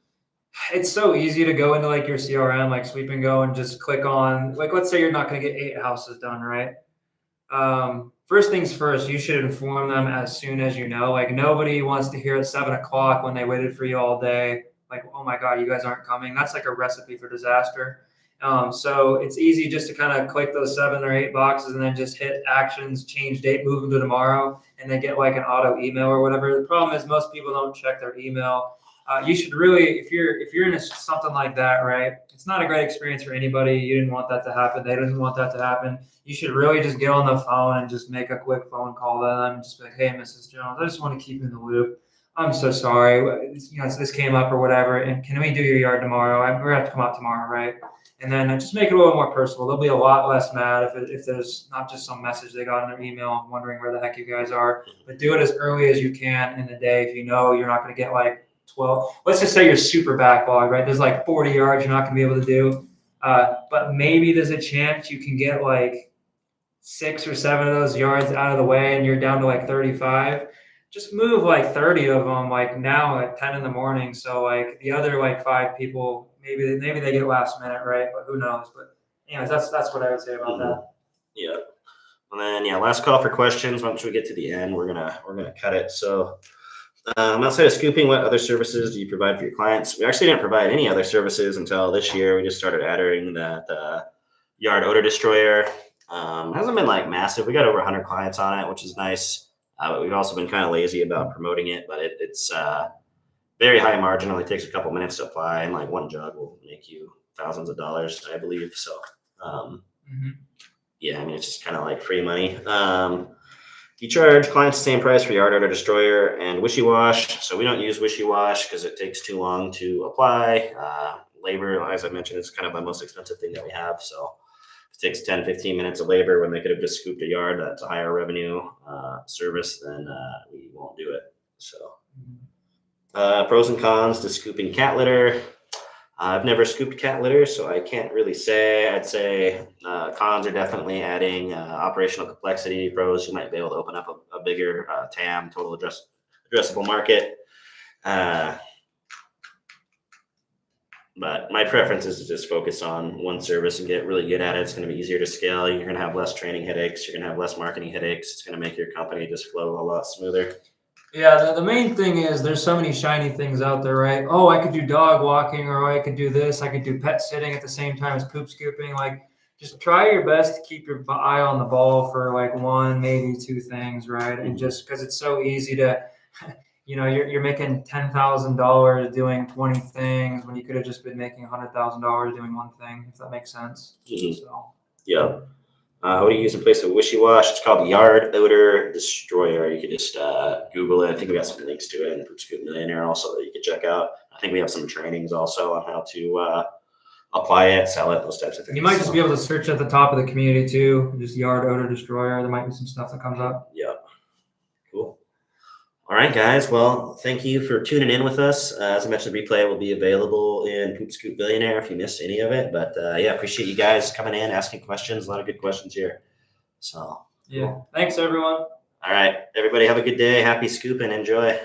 it's so easy to go into like your CRM, like Sweep and Go, and just click on, like, let's say you're not going to get 8 houses done, right? First things first, you should inform them as soon as you know. Like, nobody wants to hear at 7 o'clock when they waited for you all day, like, oh my God, you guys aren't coming. That's like a recipe for disaster. So it's easy just to kind of click those 7 or 8 boxes and then just hit actions, change date, move them to tomorrow, and then get like an auto email or whatever. The problem is most people don't check their email. You should really, if you're in something like that, right? It's not a great experience for anybody. You didn't want that to happen. They didn't want that to happen. You should really just get on the phone and just make a quick phone call to them. Just be like, hey, Mrs. Jones, I just want to keep you in the loop. I'm so sorry. So this came up or whatever. And can we do your yard tomorrow? We're going to have to come out tomorrow, right? And then just make it a little more personal. They'll be a lot less mad if there's not just some message they got in their email wondering where the heck you guys are. But do it as early as you can in the day if you know you're not going to get like 12. Let's just say you're super backlog, right? There's like 40 yards you're not going to be able to do. But maybe there's a chance you can get like 6 or 7 of those yards out of the way and you're down to like 35. Just move like 30 of them like now at 10 in the morning. So like the other like 5 people, maybe they get last minute, right? But who knows? But anyways, that's what I would say about that.
Yeah. And then last call for questions. Once we get to the end, we're gonna cut it. So outside of scooping, what other services do you provide for your clients? We actually didn't provide any other services until this year. We just started adding that yard odor destroyer. Hasn't been like massive. We got over 100 clients on it, which is nice. But we've also been kind of lazy about promoting it. But it's very high margin. Only takes a couple minutes to apply, and like one jug will make you thousands of dollars, I believe. So yeah, I mean it's just kind of like free money. You charge clients the same price for yard odor destroyer and wishy wash. So we don't use wishy wash because it takes too long to apply. Labor, as I mentioned, is kind of the most expensive thing that we have. So it takes 10, 15 minutes of labor when they could have just scooped a yard. That's a higher revenue service, then we won't do it. So pros and cons to scooping cat litter. I've never scooped cat litter, so I can't really say. I'd say cons are definitely adding operational complexity. Pros, you might be able to open up a bigger TAM, total addressable market. But my preference is to just focus on one service and get really good at it. It's going to be easier to scale. You're going to have less training headaches. You're going to have less marketing headaches. It's going to make your company just flow a lot smoother.
Yeah, the main thing is there's so many shiny things out there, right? Oh, I could do dog walking, or I could do this. I could do pet sitting at the same time as poop scooping. Like, just try your best to keep your eye on the ball for like 1, maybe 2 things, right? And just because it's so easy to, you're making $10,000 doing 20 things when you could have just been making $100,000 doing one thing, if that makes sense. So.
Yeah. What do you use in place of wishy wash? It's called Yard Odor Destroyer. You could just Google it. I think we got some links to it in Poop Scoop Millionaire also that you could check out. I think we have some trainings also on how to apply it, sell it, those types of things.
You might just be able to search at the top of the community too, just Yard Odor Destroyer. There might be some stuff that comes up.
Yeah. Cool. All right, guys. Well, thank you for tuning in with us. As I mentioned, the replay will be available in Poop Scoop Millionaire if you missed any of it. But appreciate you guys coming in, asking questions. A lot of good questions here. So
yeah, cool. Thanks everyone.
All right, everybody have a good day. Happy scooping. Enjoy.